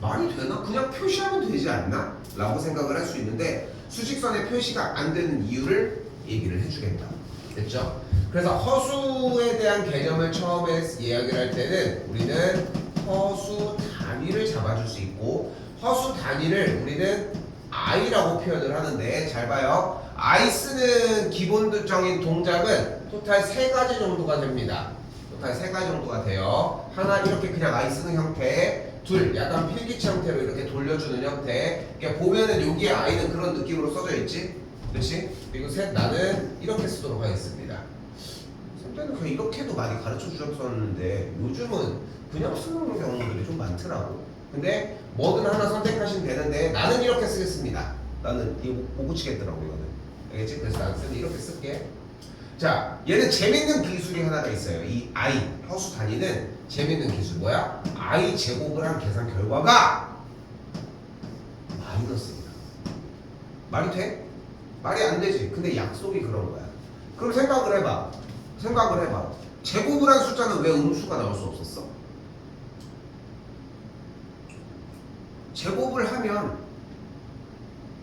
말이 되나? 그냥 표시하면 되지 않나? 라고 생각을 할 수 있는데 수직선의 표시가 안 되는 이유를 얘기를 해주겠다. 됐죠? 그래서 허수에 대한 개념을 처음에 이야기를 할 때는 우리는 허수 단위를 잡아줄 수 있고 허수 단위를 우리는 i라고 표현을 하는데 잘 봐요. i 쓰는 기본적인 동작은 토탈 3가지 정도가 됩니다. 토탈 3가지 정도가 돼요. 하나 이렇게 그냥 i 쓰는 형태, 둘 약간 필기체 형태로 이렇게 돌려주는 형태. 그러니까 보면은 여기에 i는 그런 느낌으로 써져 있지, 그렇지? 그리고 셋 나는 이렇게 쓰도록 하겠습니다. 그때는 그냥 이렇게도 많이 가르쳐 주셨었는데 요즘은 그냥 쓰는 경우들이 좀 많더라고. 근데 뭐든 하나 선택하시면 되는데 나는 이렇게 쓰겠습니다. 나는 이거 못 고치겠더라고 이거는. 알겠지? 그래서 나는 이렇게 쓸게. 자, 얘는 재밌는 기술이 하나가 있어요. 이 i 허수 단위는 재밌는 기술 뭐야? i 제곱을 한 계산 결과가 마이너스입니다. 말이 돼? 말이 안 되지. 근데 약속이 그런 거야. 그럼 생각을 해봐. 제곱을 한 숫자는 왜 음수가 나올 수 없었어? 제곱을 하면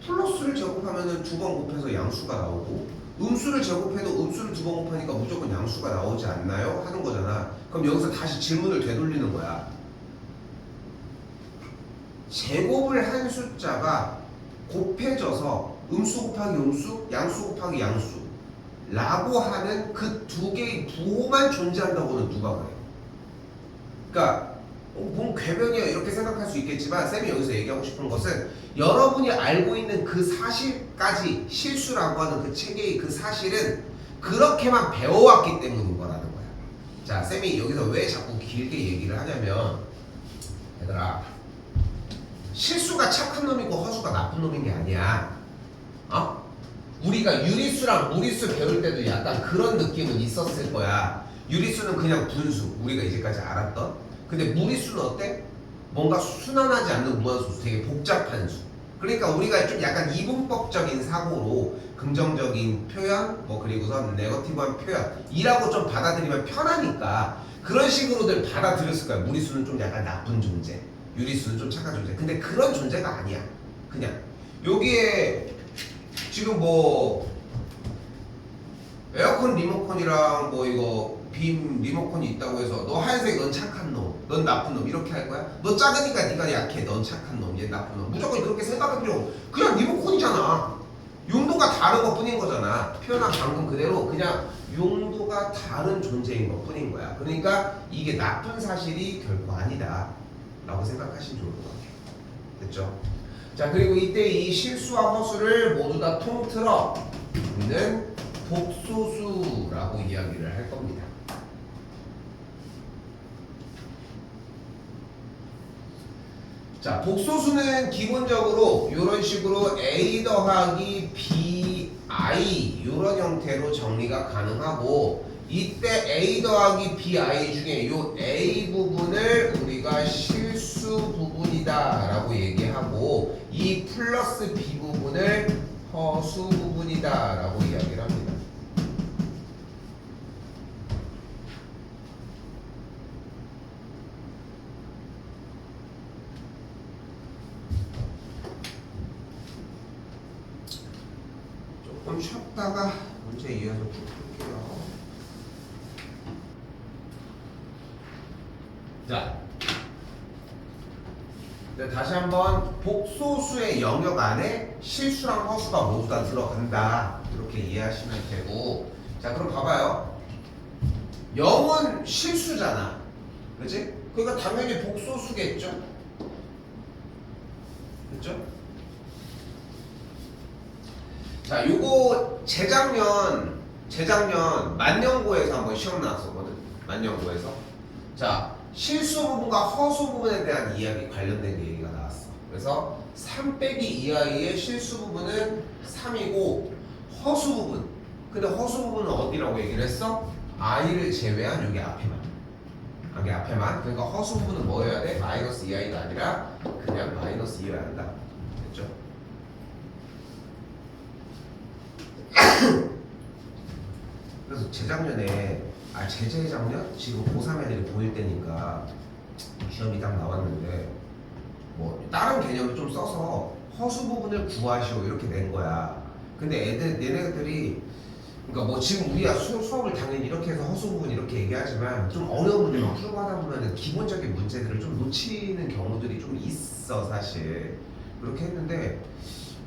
플러스를 제곱하면은 2번 곱해서 양수가 나오고 음수를 제곱해도 음수를 2번 곱하니까 무조건 양수가 나오지 않나요? 하는 거잖아. 그럼 여기서 다시 질문을 되돌리는 거야. 제곱을 한 숫자가 곱해져서 음수 곱하기 음수, 양수 곱하기 양수 라고 하는 그 두 개의 부호만 존재한다고는 누가 그래? 그러니까 뭔 궤변이야 이렇게 생각할 수 있겠지만 쌤이 여기서 얘기하고 싶은 것은 여러분이 알고 있는 그 사실까지 실수라고 하는 그 체계의 그 사실은 그렇게만 배워왔기 때문인 거라는 거야. 자, 쌤이 여기서 왜 자꾸 길게 얘기를 하냐면 얘들아 실수가 착한 놈이고 허수가 나쁜 놈인 게 아니야. 어? 우리가 유리수랑 무리수 배울 때도 약간 그런 느낌은 있었을 거야. 유리수는 그냥 분수, 우리가 이제까지 알았던. 근데 무리수는 어때? 뭔가 순환하지 않는 무한소수, 되게 복잡한 수. 그러니까 우리가 좀 약간 이분법적인 사고로 긍정적인 표현, 뭐 그리고선 네거티브한 표현이라고 좀 받아들이면 편하니까 그런 식으로들 받아들였을 거야. 무리수는 좀 약간 나쁜 존재, 유리수는 좀 착한 존재. 근데 그런 존재가 아니야. 그냥 여기에 지금 뭐 에어컨 리모컨이랑 뭐 이거 빔 리모컨이 있다고 해서 너 하얀색 넌 착한 놈, 넌 나쁜 놈 이렇게 할 거야? 너 작으니까 네가 약해, 넌 착한 놈, 얘 나쁜 놈. 무조건 그렇게 생각할 필요 없고 그냥 리모컨이잖아. 용도가 다른 것 뿐인 거잖아. 표현한 방금 그대로 그냥 용도가 다른 존재인 것 뿐인 거야. 그러니까 이게 나쁜 사실이 결코 아니다 라고 생각하시면 좋을 것 같아요. 됐죠? 자, 그리고 이때 이 실수와 허수를 모두 다 통틀어 우리는 복소수라고 이야기를 할 겁니다. 자, 복소수는 기본적으로 이런 식으로 A 더하기 BI 이런 형태로 정리가 가능하고, 이때 A 더하기 BI 중에 이 A 부분을 우리가 실수 부분이다 라고 얘기하고, 이 플러스 B 부분을 허수 부분이다 라고 이야기를 합니다. 조금 쉬었다가 문제 이어서 쭉 풀게요. 자, 다시 한번 복소수의 영역 안에 실수랑 허수가 모두 다 들어간다 이렇게 이해하시면 되고, 자 그럼 봐봐요. 0은 실수잖아, 그치? 그러니까 당연히 복소수겠죠? 그렇죠? 자, 요거 재작년 만년고에서 한번 시험 나왔었거든. 만년고에서. 자, 실수 부분과 허수 부분에 대한 이야기 관련된 얘기가 나왔어. 그래서 3 빼기 2i의 실수 부분은 3이고 허수 부분. 근데 허수 부분은 어디라고 얘기를 했어? i를 제외한 여기 앞에만. 여기 앞에만. 그러니까 허수 부분은 뭐여야 돼? 마이너스 2i가 아니라 그냥 마이너스 2여야 한다. 됐죠? 그래서 재작년에 재재작년? 지금 고3 애들이 보일 때니까 시험이 딱 나왔는데 뭐 다른 개념을 좀 써서 허수 부분을 구하시오 이렇게 낸 거야. 근데 얘네들이 그러니까 뭐 지금 우리가 수업을 당연히 이렇게 해서 허수 부분 이렇게 얘기하지만 좀 어려운 문제만 풀고 하다 보면 기본적인 문제들을 좀 놓치는 경우들이 좀 있어 사실. 그렇게 했는데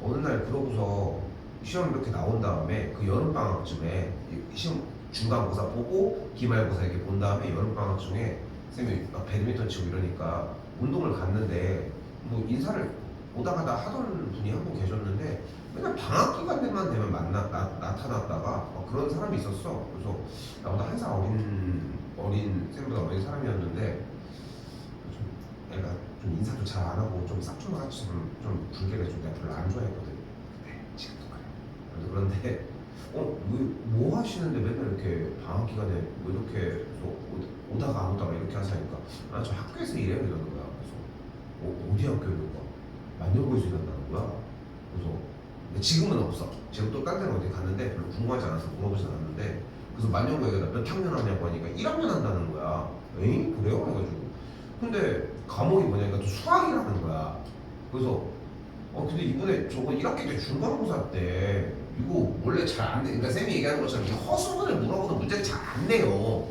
어느 날 그러고서 시험 이렇게 나온 다음에 그 여름방학쯤에 시험 중간고사 보고 기말고사 이렇게 본 다음에 여름방학 중에 쌤이 막 배드민턴 치고 이러니까 운동을 갔는데 뭐 인사를 오다 가다 하던 분이 한 분 계셨는데 맨날 방학 기간 때만 되면 나타났다가 그런 사람이 있었어. 그래서 나보다 한 살 어린 쌤보다 어린 사람이었는데 좀 애가 좀 인사도 잘 안 하고 좀 싹퉁같이 좀 굴게를 좀 내가 별로 안 좋아했거든. 네, 지금도 그래. 그런데 뭐 하시는데 맨날 이렇게 방학 기간에 뭐 이렇게 오다가 안 오다가 이렇게 하시니까 저 학교에서 일해요 이러는 거야. 그래서 어디 학교에 있는 거야? 만년고에서 일한다는 거야. 그래서 근데 지금은 없어. 지금 또 딴 데는 어디 갔는데 별로 궁금하지 않아서 물어보진 않았는데, 그래서 만년고에 몇 학년 하냐고 하니까 1학년 한다는 거야. 에이? 그래요? 해가지고 근데 과목이 뭐냐니까 또 수학이라는 거야. 그래서 근데 이번에 저거 1학기 때 중간고사 때 이거 원래 잘 안 돼. 그러니까 쌤이 얘기하는 것처럼 이 허수문을 물어보는 문제를 잘 안 내요.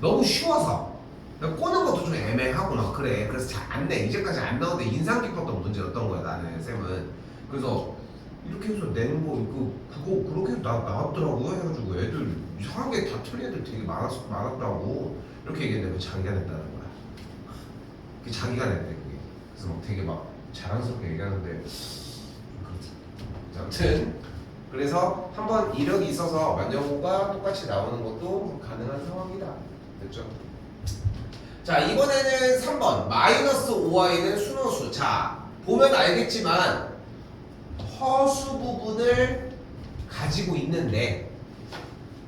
너무 쉬워서. 그러니까 꼬는 것도 좀 애매하고 막 그래. 그래서 잘 안 내. 이제까지 안 나오는데 인상 깊었던 문제였던 거야 나는 쌤은. 그래서 이렇게 해서 내는 거 그거 그렇게 해서 나왔더라고요 해가지고 애들 이상하게 다 틀린 애들 되게 많았다고 이렇게 얘기했는데 자기가 냈다는 거야. 그게 자기가 냈대 그게. 그래서 막 되게 막 자랑스럽게 얘기하는데 그렇지. 아무튼 그래서 한번 이력이 있어서 만년고가 똑같이 나오는 것도 가능한 상황이다. 됐죠? 자, 이번에는 3번 마이너스 5i는 순호수. 자, 보면 알겠지만 허수 부분을 가지고 있는데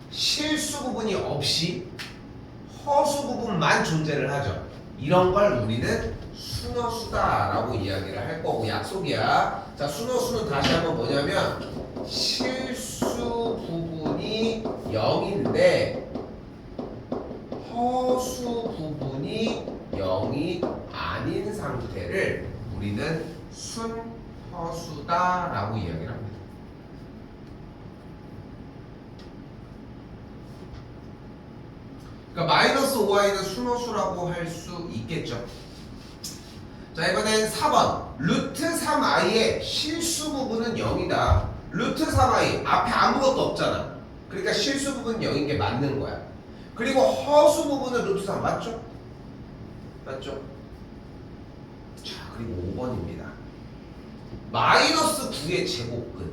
실수 부분이 없이 허수 부분만 존재를 하죠. 이런 걸 우리는 순허수다라고 이야기를 할 거고 약속이야. 자, 순허수는 다시 한번 뭐냐면 실수 부분이 0인데 허수 부분이 0이 아닌 상태를 우리는 순허수다라고 이야기를 합니다. 그러니까 마이너스 5i는 순허수라고 할 수 있겠죠. 자, 이번엔 4번 루트 3i의 실수 부분은 0이다. 루트 3i 앞에 아무것도 없잖아. 그러니까 실수 부분 0인 게 맞는 거야. 그리고 허수 부분은 루트 3 맞죠? 맞죠? 자, 그리고 5번입니다. 마이너스 9의 제곱근.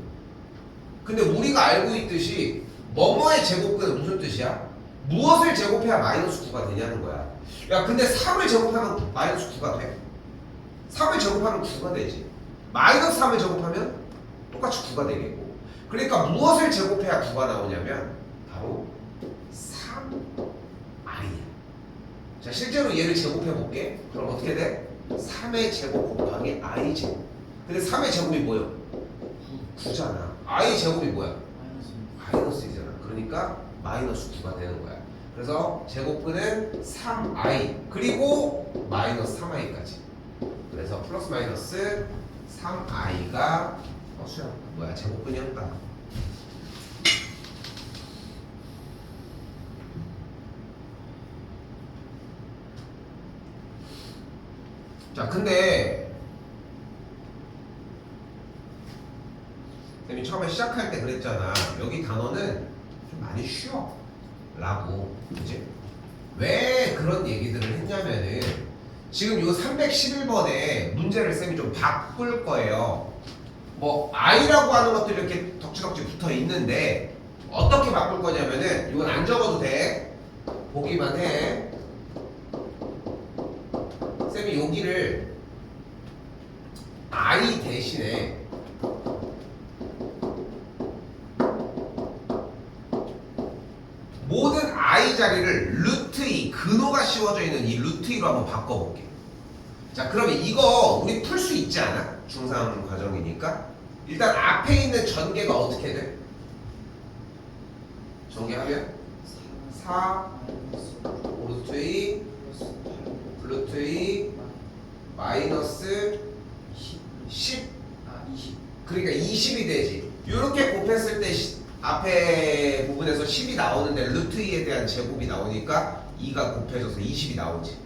근데 우리가 알고 있듯이 뭐뭐의 제곱근은 무슨 뜻이야? 무엇을 제곱해야 마이너스 9가 되냐는 거야. 야, 근데 3을 제곱하면 마이너스 9가 돼? 3을 제곱하면 9가 되지. 마이너스 3을 제곱하면 똑같이 9가 되겠고. 그러니까 무엇을 제곱해야 9가 나오냐면 바로 3i야. 자, 실제로 얘를 제곱해 볼게. 그럼 어떻게 돼? 3의 제곱 곱하기 i 제곱. 근데 3의 제곱이 뭐예요? 9잖아. i 제곱이 뭐야? 마이너스이잖아. 그러니까 마이너스 9가 되는 거야. 그래서 제곱근은 3i 그리고 마이너스 3i까지. 그래서 플러스 마이너스 3i가 수야 뭐야 제곱근이었다. 자, 근데 쌤이 처음에 시작할 때 그랬잖아. 여기 단어는 좀 많이 쉬워 라고. 그치? 왜 그런 얘기들을 했냐면은 지금 요 311번에 문제를 쌤이 좀 바꿀 거예요. 뭐 i라고 하는 것들이 이렇게 덕지덕지 붙어 있는데 어떻게 바꿀 거냐면은 이건 안 적어도 돼. 보기만 해. 쌤이 여기를 i 대신에 모든 i 자리를 루트 2 근호가 씌워져 있는 이 루트 2로 한번 바꿔볼게. 자, 그러면 이거 우리 풀 수 있지 않아? 중3 과정이니까. 일단 앞에 있는 전개가 어떻게 돼? 전개하면 4 루트 2 루트 2 마이너스 10 그러니까 20이 되지. 이렇게 곱했을 때 앞에 부분에서 10이 나오는데 루트 2에 대한 제곱이 나오니까 2가 곱해져서 20이 나오지.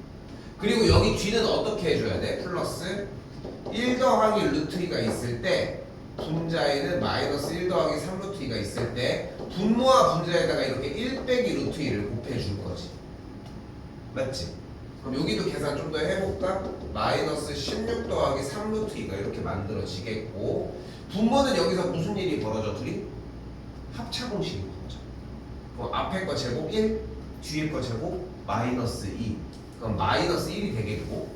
그리고 여기 뒤는 어떻게 해줘야 돼? 플러스 1 더하기 루트 2가 있을 때 분자에는 마이너스 1 더하기 3 루트 2가 있을 때 분모와 분자에다가 이렇게 1 빼기 루트 2를 곱해줄 거지. 맞지? 그럼 여기도 계산 좀 더 해볼까? 마이너스 16 더하기 3 루트 2가 이렇게 만들어지겠고, 분모는 여기서 무슨 일이 벌어져? 둘이? 합차공식이 벌어져. 그럼 앞에 거 제곱 1, 뒤에 거 제곱 마이너스 2. 그럼 마이너스 1이 되겠고,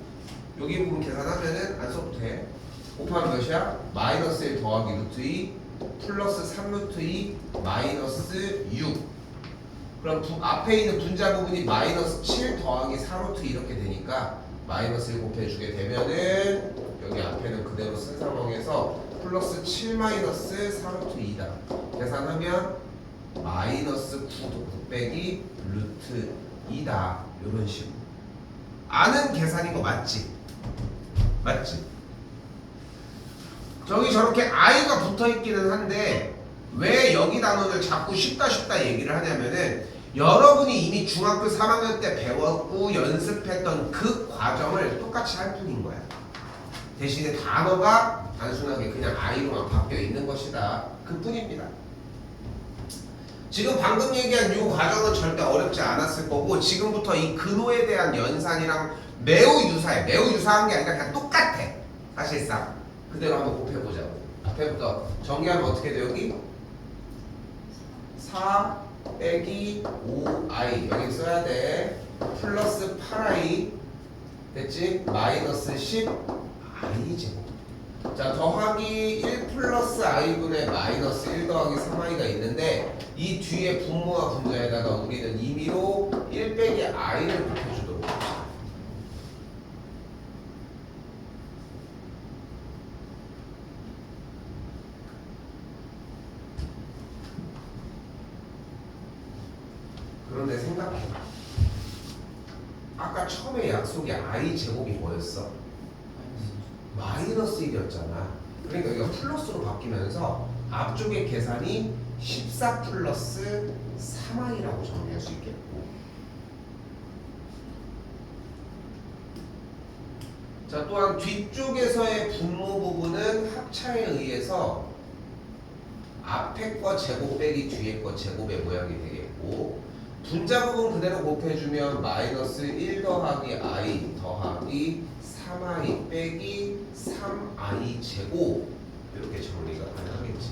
여기 부분 계산하면은 안 써도 돼. 곱하면 몇이야? 마이너스 1 더하기 루트 2 플러스 3 루트 2 마이너스 6. 그럼 앞에 있는 분자 부분이 마이너스 7 더하기 4 루트 이렇게 되니까 마이너스 1 곱해주게 되면은 여기 앞에는 그대로 쓴 상황에서 플러스 7 마이너스 4 루트 2다. 계산하면 마이너스 9 빼기 루트 2다. 이런 식으로. 아는 계산인 거 맞지? 맞지? 저기 저렇게 i가 붙어 있기는 한데 왜 여기 단원을 자꾸 쉽다 얘기를 하냐면은 여러분이 이미 중학교 3학년 때 배웠고 연습했던 그 과정을 똑같이 할 뿐인 거야. 대신에 단어가 단순하게 그냥 i로만 바뀌어 있는 것이다. 그 뿐입니다. 지금 방금 얘기한 이 과정은 절대 어렵지 않았을 거고, 지금부터 이 근호에 대한 연산이랑 매우 유사해. 매우 유사한 게 아니라 그냥 똑같아. 사실상 그대로 한번 곱해보자고. 앞에부터 정리하면 어떻게 돼? 여기 4 빼기 5i 여기 써야 돼. 플러스 8i 됐지? 마이너스 10i 제곱. 자, 더하기 1 플러스 i분의 마이너스 1 더하기 3i가 있는데 이 뒤에 분모와 분자에다가 우리는 임의로 1 빼기 i를 곱해주도록 합시다. 그런데 생각해봐. 아까 처음에 약속이 i 제곱이 뭐였어? 마이너스 1이었잖아. 그러니까 여기가 플러스로 바뀌면서 앞쪽의 계산이 14 플러스 3i라고 정리할 수 있겠고, 자, 또한 뒤쪽에서의 분모 부분은 합차에 의해서 앞에 거 제곱 빼기 뒤에 거 제곱의 모양이 되겠고 분자 부분 그대로 곱해주면 마이너스 1 더하기 i 더하기 3i 빼기 3i 제곱 이렇게 정리가 가능하겠지.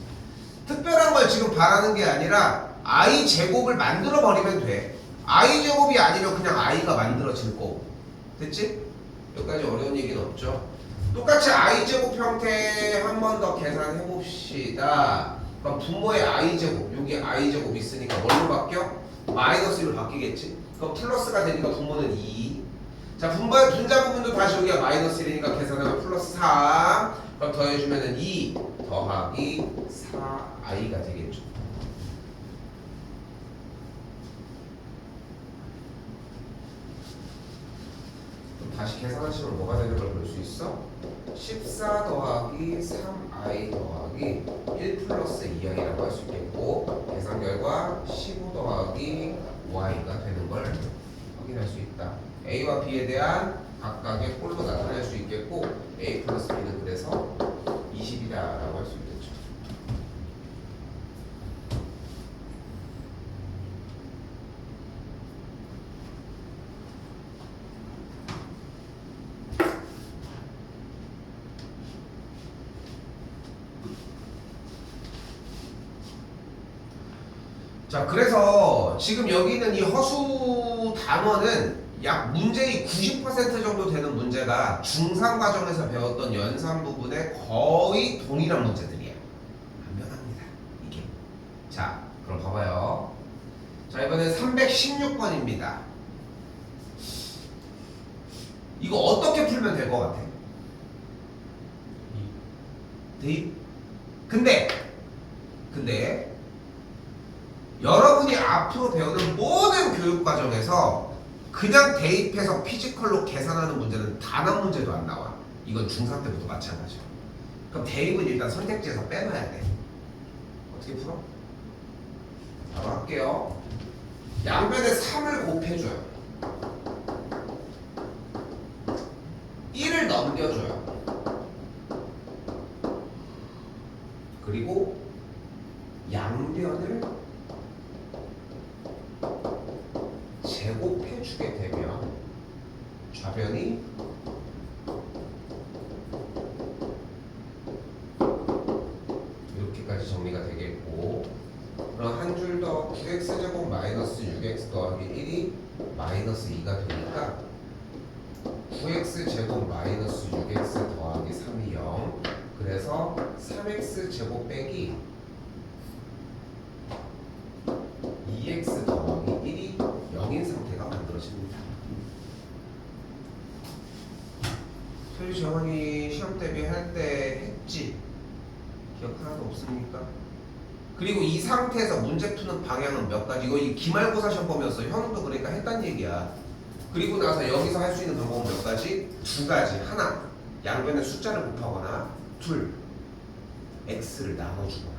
특별한 걸 지금 바라는 게 아니라 i 제곱을 만들어 버리면 돼. i 제곱이 아니면 그냥 i가 만들어질 거고. 됐지? 여기까지 어려운 얘기는 없죠. 똑같이 i 제곱 형태 한 번 더 계산해 봅시다. 그럼 분모의 i 제곱, 여기 i 제곱 있으니까 뭘로 바뀌어? 마이너스 1로 바뀌겠지. 그럼 플러스가 되니까 분모는 2. 자, 분모의 분자 부분도 다시 여기가 마이너스 1이니까 계산하면 플러스 3. 그럼 더해주면은 2 더하기 4i가 되겠죠. 그럼 다시 계산하시면 뭐가 되는 걸 볼 수 있어? 14 더하기 3i 더하기 1 플러스 2i라고 할 수 있겠고 계산 결과 15 더하기 5i가 되는 걸 확인할 수 있다. a와 b에 대한 각각의 꼴로 나타낼 수 있겠고 a 플러스 b는 그래서 20이다라고 할 수 있겠죠. 자, 그래서 지금 여기 있는 이 허수 단원은 약 문제의 90% 정도 되는 문제가 중3 과정에서 배웠던 연산 부분에 거의 동일한 문제들이야. 분명합니다. 이게. 자, 그럼 봐봐요. 자, 이번엔 316번입니다. 이거 어떻게 풀면 될 것 같아? 대입? 근데 여러분이 앞으로 배우는 모든 교육 과정에서 그냥 대입해서 피지컬로 계산하는 문제는 단 한 문제도 안 나와. 이건 중3 때부터 마찬가지야. 그럼 대입은 일단 선택지에서 빼놔야 돼. 어떻게 풀어? 바로 할게요. 양변에 3을 곱해줘요. 1을 넘겨줘요. 그리고 양변을 제곱해주게 되면 좌변이 이렇게까지 정리가 되겠고 그럼 한 줄 더 9x제곱 마이너스 6x 더하기 1이 마이너스 2가 되니까 9x제곱 마이너스 6x 더하기 3이 0 그래서 3x제곱 빼기 2x 더하기 1이 0인 상태가 만들어집니다. 소유 정원이 시험 대비할 때 했지? 기억 하나도 없습니까? 그리고 이 상태에서 문제 푸는 방향은 몇 가지? 이거 이 기말고사 시험범이었어. 현우도 그러니까 했단 얘기야. 그리고 나서 여기서 할 수 있는 방법은 몇 가지? 두 가지. 하나, 양변에 숫자를 곱하거나 둘, x를 나눠주거나.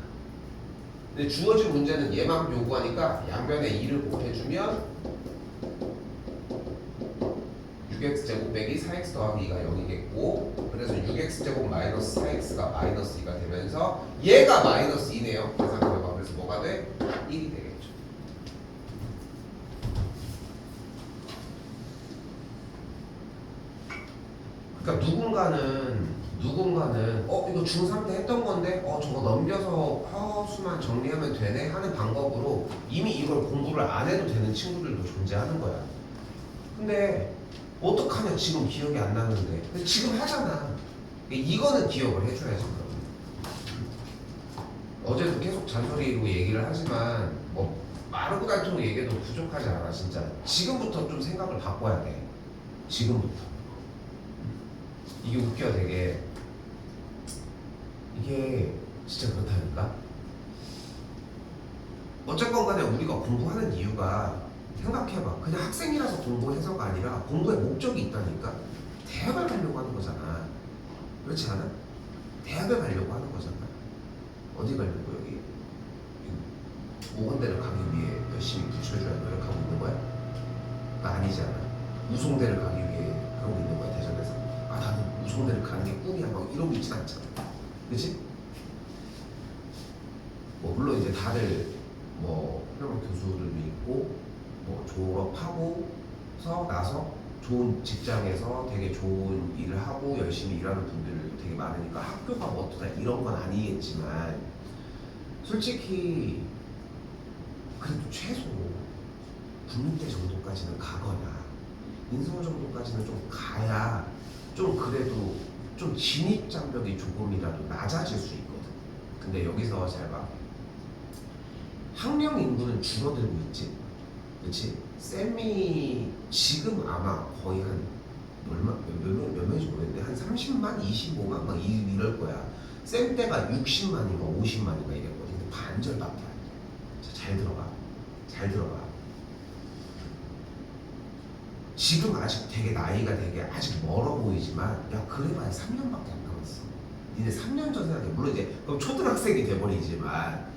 근데 주어진 문제는 얘만 요구하니까 양변에 2를 곱해주면 6x제곱 빼기 4x 더하기 2가 0이겠고 그래서 6x제곱 마이너스 4x가 마이너스 2가 되면서 얘가 마이너스 2네요. 계산 결과 그래서 뭐가 돼? 1이 되겠죠. 그러니까 누군가는 이거 중3 때 했던 건데 저거 넘겨서 허수만 정리하면 되네 하는 방법으로 이미 이걸 공부를 안 해도 되는 친구들도 존재하는 거야. 근데 어떡하냐 지금 기억이 안 나는데 근데 지금 하잖아. 이거는 기억을 해줘야지. 그럼 어제도 계속 잔소리로 얘기를 하지만 뭐 마르고 닳도록 얘기해도 부족하지 않아. 진짜 지금부터 좀 생각을 바꿔야 돼. 지금부터. 이게 웃겨 되게. 이게 진짜 그렇다니까. 어쨌건 간에 우리가 공부하는 이유가 생각해봐. 그냥 학생이라서 공부해서가 아니라 공부에 목적이 있다니까. 대학을 가려고 하는 거잖아. 그렇지 않아? 대학을 가려고 하는 거잖아. 어디 가려고 여기? 모건대를 가기 위해 열심히 붙여줘야 노력하고 있는 거야? 아니잖아. 우송대를 가기 위해 그러고 있는 거야 대전에서. 나는 우송대를 가는 게 꿈이야 막 이러고 있진 않잖아. 그치? 뭐 다들 뭐 훌륭한 교수를 믿고 뭐 졸업하고서 나서 좋은 직장에서 되게 좋은 일을 하고 열심히 일하는 분들 되게 많으니까 학교가 뭐 어떠다 이런 건 아니겠지만 솔직히 그래도 최소 국민대 정도까지는 가거나 인서울 정도까지는 좀 가야 좀 그래도 좀 진입 장벽이 조금이라도 낮아질 수 있거든. 근데 여기서 잘 봐. 학령 인구는 줄어들고 있지. 그렇지? 쌤이 지금 아마 거의 한 몇 명인지 모르겠는데 한 30만, 25만 막 이럴 거야. 쌤 때가 60만인가 50만인가 이랬거든. 근데 반절밖에 안 돼. 자, 잘 들어봐. 잘 들어봐. 지금 아직 되게 나이가 되게 아직 멀어 보이지만 야 그래봐야 3년밖에 안 남았어. 니네 3년 전 생각해. 물론 이제 그럼 초등학생이 돼버리지만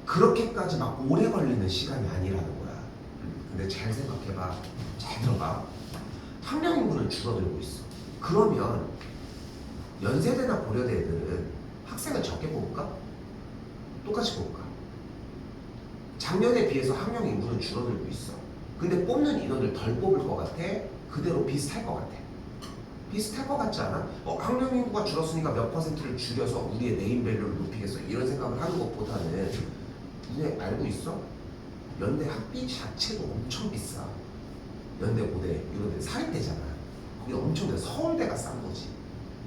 그렇게까지 막 오래 걸리는 시간이 아니라는 거야. 근데 잘 생각해봐. 잘 들어봐. 학령 인구는 줄어들고 있어. 그러면 연세대나 고려대 애들은 학생을 적게 뽑을까? 똑같이 뽑을까? 작년에 비해서 학령 인구는 줄어들고 있어. 근데 뽑는 인원을 덜 뽑을 것 같아? 그대로 비슷할 것 같아. 비슷할 것 같지 않아? 학령 인구가 줄었으니까 몇 퍼센트를 줄여서 우리의 네임밸류를 높이겠어 이런 생각을 하는 것보다는 니네 알고 있어? 연대 학비 자체도 엄청 비싸. 연대 고대 이런 데 사립대잖아. 거기 엄청 비싸. 서울대가 싼 거지.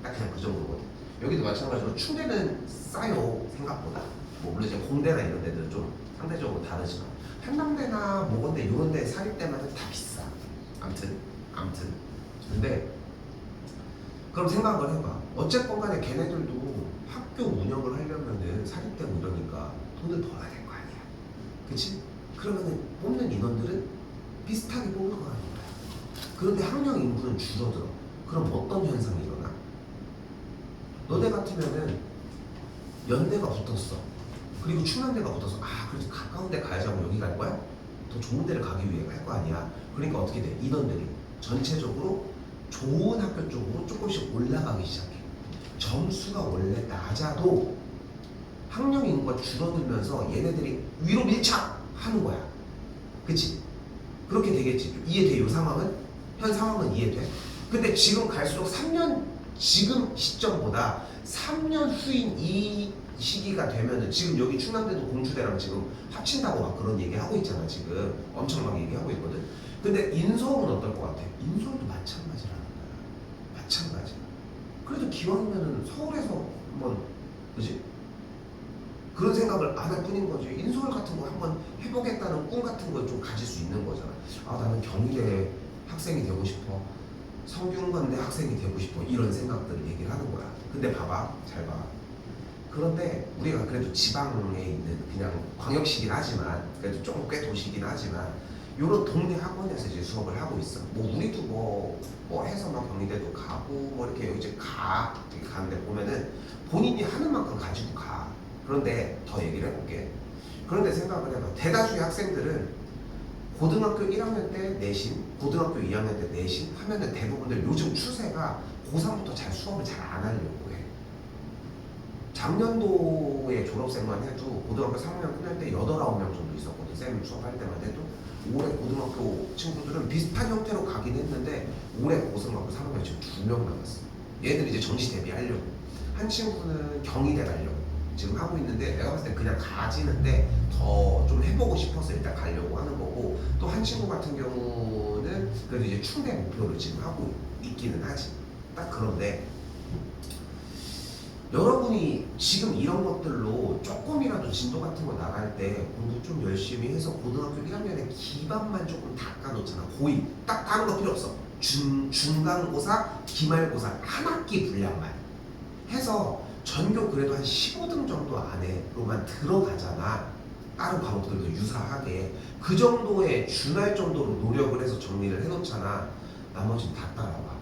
딱 그냥 그 정도거든. 여기도 마찬가지로 충대는 싸요 생각보다. 뭐 물론 이제 공대나 이런 데들은 좀 상대적으로 다르지만 한남대나 모건대 이런 데 사립대만 다 비싸. 암튼 근데 그럼 생각을 해봐. 어쨌건 간에 걔네들도 학교 운영을 하려면은 사립대고 이러니까 돈을 벌어야 될 거 아니야. 그치? 그러면은 뽑는 인원들은 비슷하게 뽑을 거라는 거야. 그런데 학령 인구는 줄어들어. 그럼 어떤 현상이 일어나? 너네 같으면은 연대가 붙었어. 그리고 충남대가 붙어서 그래서 가까운 데 가야지 하고 여기 갈 거야? 더 좋은 데를 가기 위해 갈 거 아니야. 그러니까 어떻게 돼? 인원들이 전체적으로 좋은 학교 쪽으로 조금씩 올라가기 시작해. 점수가 원래 낮아도 학령 인구가 줄어들면서 얘네들이 위로 밀착하는 거야. 그치? 그렇게 되겠지. 이해돼? 이 상황은? 현 상황은 이해돼? 근데 지금 갈수록 3년 지금 시점보다 3년 후인 이 시기가 되면은 지금 여기 충남대도 공주대랑 지금 합친다고 막 그런 얘기 하고 있잖아. 지금 엄청 막 얘기하고 있거든. 근데 인서울은 어떨 것 같아? 인서울도 마찬가지라는 거야. 마찬가지. 그래도 기왕이면은 서울에서 한번 그지? 그런 생각을 안 할 뿐인 거지. 인서울 같은 거 한번 해보겠다는 꿈 같은 걸 좀 가질 수 있는 거잖아. 나는 경희대 학생이 되고 싶어. 성균관대 학생이 되고 싶어. 이런 생각들을 얘기를 하는 거야. 근데 봐봐. 잘 봐. 그런데 우리가 그래도 지방에 있는 그냥 광역시긴 하지만 그래도 조금 꽤 도시긴 하지만 요런 동네 학원에서 이제 수업을 하고 있어. 뭐 우리도 뭐 해서 막 경희대도 가고 뭐 이렇게 이제 이렇게 가는데 보면은 본인이 하는 만큼 가지고 가. 그런데 더 얘기를 해볼게. 그런데 생각을 해봐. 대다수의 학생들은 고등학교 1학년 때 내신, 고등학교 2학년 때 내신 하면은 대부분들 요즘 추세가 고3부터 잘 수업을 잘 안 하려고 해. 작년도에 졸업생만 해도 고등학교 3학년 끝날 때 8, 9명 정도 있었거든. 쌤 수업할 때만 해도. 올해 고등학교 친구들은 비슷한 형태로 가긴 했는데 올해 고등학교 3학년 지금 2명 남았어. 얘들 이제 정시 대비하려고. 한 친구는 경희대 가려고 지금 하고 있는데 내가 봤을 때 그냥 가지는데 더 좀 해보고 싶어서 일단 가려고 하는 거고, 또 한 친구 같은 경우는 그래도 이제 충대 목표를 지금 하고 있기는 하지. 딱 그런데 여러분이 지금 이런 것들로 조금이라도 진도 같은 거 나갈 때 공부 좀 열심히 해서 고등학교 1학년에 기반만 조금 닦아놓잖아. 고2 딱 다른 거 필요 없어. 중간고사, 기말고사 한 학기 분량만 해서 전교 그래도 한 15등 정도 안에로만 들어가잖아. 다른 과목들도 유사하게 그 정도에 준할 정도로 노력을 해서 정리를 해놓잖아. 나머지는 다 따라와.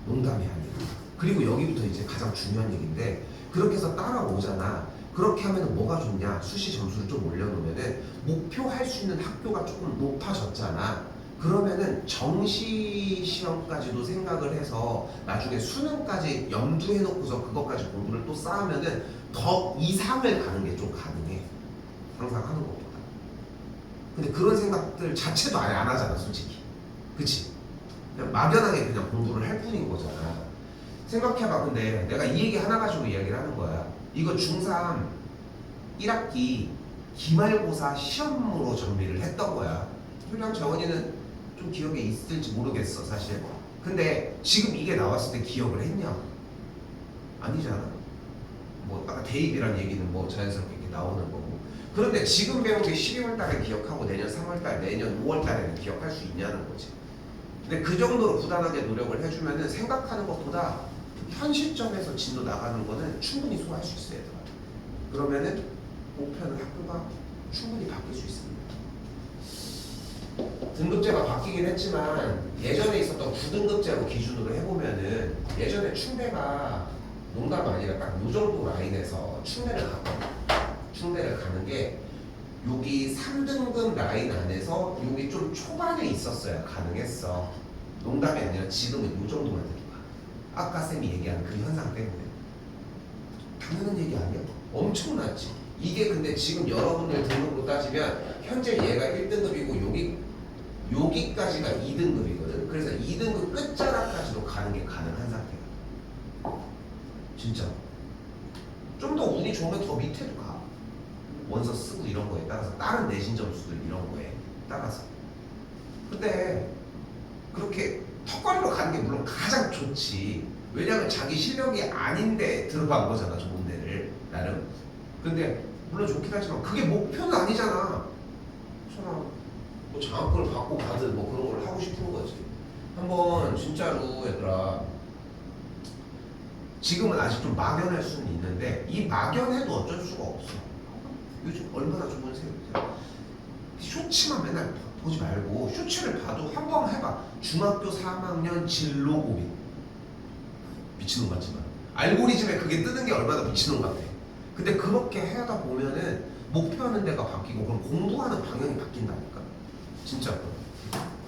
농담이 아니라. 그리고 여기부터 이제 가장 중요한 얘기인데, 그렇게 해서 따라오잖아. 그렇게 하면 뭐가 좋냐? 수시 점수를 좀 올려놓으면은 목표할 수 있는 학교가 조금 높아졌잖아. 그러면은 정시 시험까지도 생각을 해서 나중에 수능까지 염두해 놓고서 그것까지 공부를 또 쌓으면은 더 이상을 가는 게 좀 가능해. 상상하는 것보다. 근데 그런 생각들 자체도 아예 안 하잖아, 솔직히. 그치? 그냥 막연하게 그냥 공부를 할 뿐인 거잖아. 생각해봐. 근데 내가 이 얘기 하나 가지고 이야기를 하는 거야. 이거 중3 1학기 기말고사 시험으로 정리를 했던 거야. 효령 정원이는 좀 기억에 있을지 모르겠어, 사실. 근데 지금 이게 나왔을 때 기억을 했냐? 아니잖아. 뭐 아까 대입이란 얘기는 뭐 자연스럽게 이렇게 나오는 거고. 그런데 지금 배운 게 12월 달에 기억하고 내년 3월 달, 내년 5월 달에는 기억할 수 있냐는 거지. 근데 그 정도로 부단하게 노력을 해주면은 생각하는 것보다 현실점에서 진도 나가는 거는 충분히 소화할 수 있어요. 그러면은 목표는 학교가 충분히 바뀔 수 있습니다. 등급제가 바뀌긴 했지만 예전에 있었던 9등급제로 기준으로 해보면은 예전에 충대가 농담 아니라 딱 요 정도 라인에서 충대를 갔거든. 충대를 가는 게 여기 3등급 라인 안에서 여기 좀 초반에 있었어야 가능했어. 농담이 아니라 지금은 요 정도만 되는 거야. 아까 쌤이 얘기한 그 현상 때문에. 당연한 얘기 아니야? 엄청났지. 이게 근데 지금 여러분들 등급으로 따지면 현재 얘가 1등급이고 여기까지가 2등급이거든. 그래서 2등급 끝자락까지도 가는 게 가능한 상태야. 진짜. 좀 더 운이 좋으면 더 밑에도 가. 원서 쓰고 이런 거에 따라서 다른 내신 점수들 이런 거에 따라서. 근데 그렇게 턱걸이로 가는 게 물론 가장 좋지. 왜냐면 자기 실력이 아닌데 들어간 거잖아, 좋은 데를 나름. 근데 물론 좋긴 하지만 그게 목표는 아니잖아. 뭐 장학금을 받고 가든 뭐 그런 걸 하고 싶은 거지. 한번 진짜로 얘들아, 지금은 아직 좀 막연할 수는 있는데 이 막연해도 어쩔 수가 없어. 요즘 얼마나 좋은 세상이야. 쇼츠만 맨날 보지 말고 쇼츠를 봐도 한 번 해봐. 중학교 3학년 진로 고민. 미친놈 같지만 알고리즘에 그게 뜨는 게 얼마나 미친놈 같아. 근데 그렇게 하다 보면은 목표하는 데가 바뀌고 그럼 공부하는 방향이 바뀐다니까. 진짜.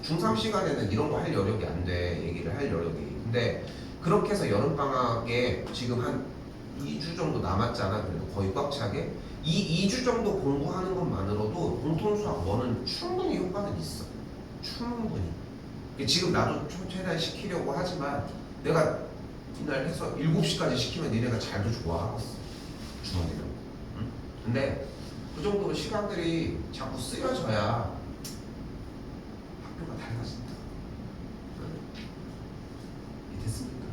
중3 시간에는 이런 거 할 여력이 안 돼. 얘기를 할 여력이. 근데 그렇게 해서 여름방학에 지금 한 2주 정도 남았잖아. 그래도 거의 꽉 차게. 이 2주 정도 공부하는 것만으로도 공통수학 너는 충분히 효과는 있어. 충분히. 지금 나도 최대한 시키려고 하지만 내가 이날 해서 7시까지 시키면 니네가 잘도 좋아하겠어. 중학이는. 응? 근데 그 정도로 시간들이 자꾸 쓰여져야 학교가 달라진다. 됐습니까?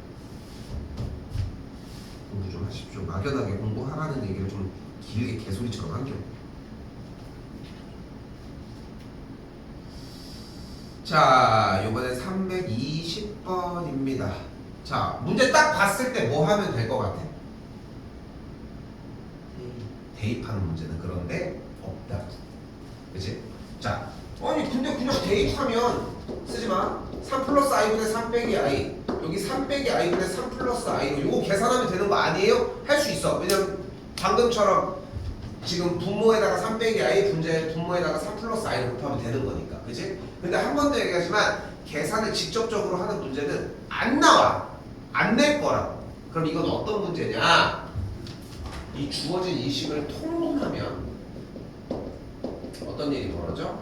공부 좀 하십시오. 막연하게 공부하라는 얘기를 좀 길게 개소리처럼 한겨. 자, 요번에 320번입니다. 자, 문제 딱 봤을 때 뭐 하면 될 것 같아? 대입하는 문제는 그런데 없다. 그치? 자, 아니 근데 그냥 대입하면 쓰지마. 3 플러스 i분의 3 빼기 i, 여기 3 빼기 i분의 3 플러스 i로 요거 계산하면 되는 거 아니에요? 할 수 있어. 왜냐면 방금처럼 지금 분모에다가 3 빼기 i, 분모에다가 3 플러스 i를 곱하면 되는 거니까. 그치? 근데 한 번 더 얘기하지만 계산을 직접적으로 하는 문제는 안 나와. 안 낼 거라고. 그럼 이건 어떤 문제냐? 이 주어진 인식을 통분하면 어떤 일이 벌어져?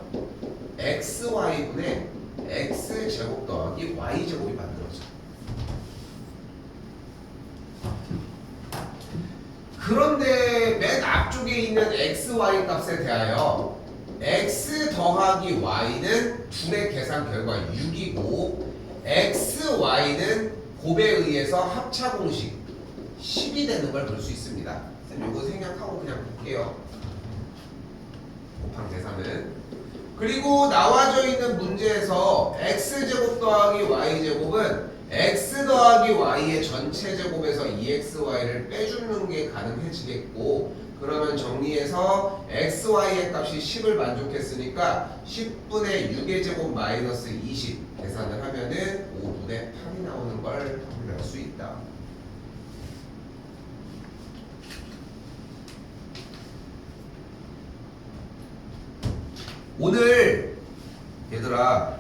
xy분의 x제곱 더하기 y제곱이 만들어져. 그런데 맨 앞쪽에 있는 xy 값에 대하여 x 더하기 y는 둘의 계산 결과 6이고 xy는 곱에 의해서 합차 공식 10이 되는 걸 볼 수 있습니다. 선생님 요거 생략하고 그냥 볼게요. 곱한 계산은. 그리고 나와져 있는 문제에서 x제곱 더하기 y제곱은 x 더하기 y의 전체 제곱에서 2xy를 빼주는 게 가능해지겠고, 그러면 정리해서 xy의 값이 10을 만족했으니까 10분의 6의 제곱 마이너스 20 계산을 하면은 5분의 8이 나오는 걸 확인할 수 있다. 오늘 얘들아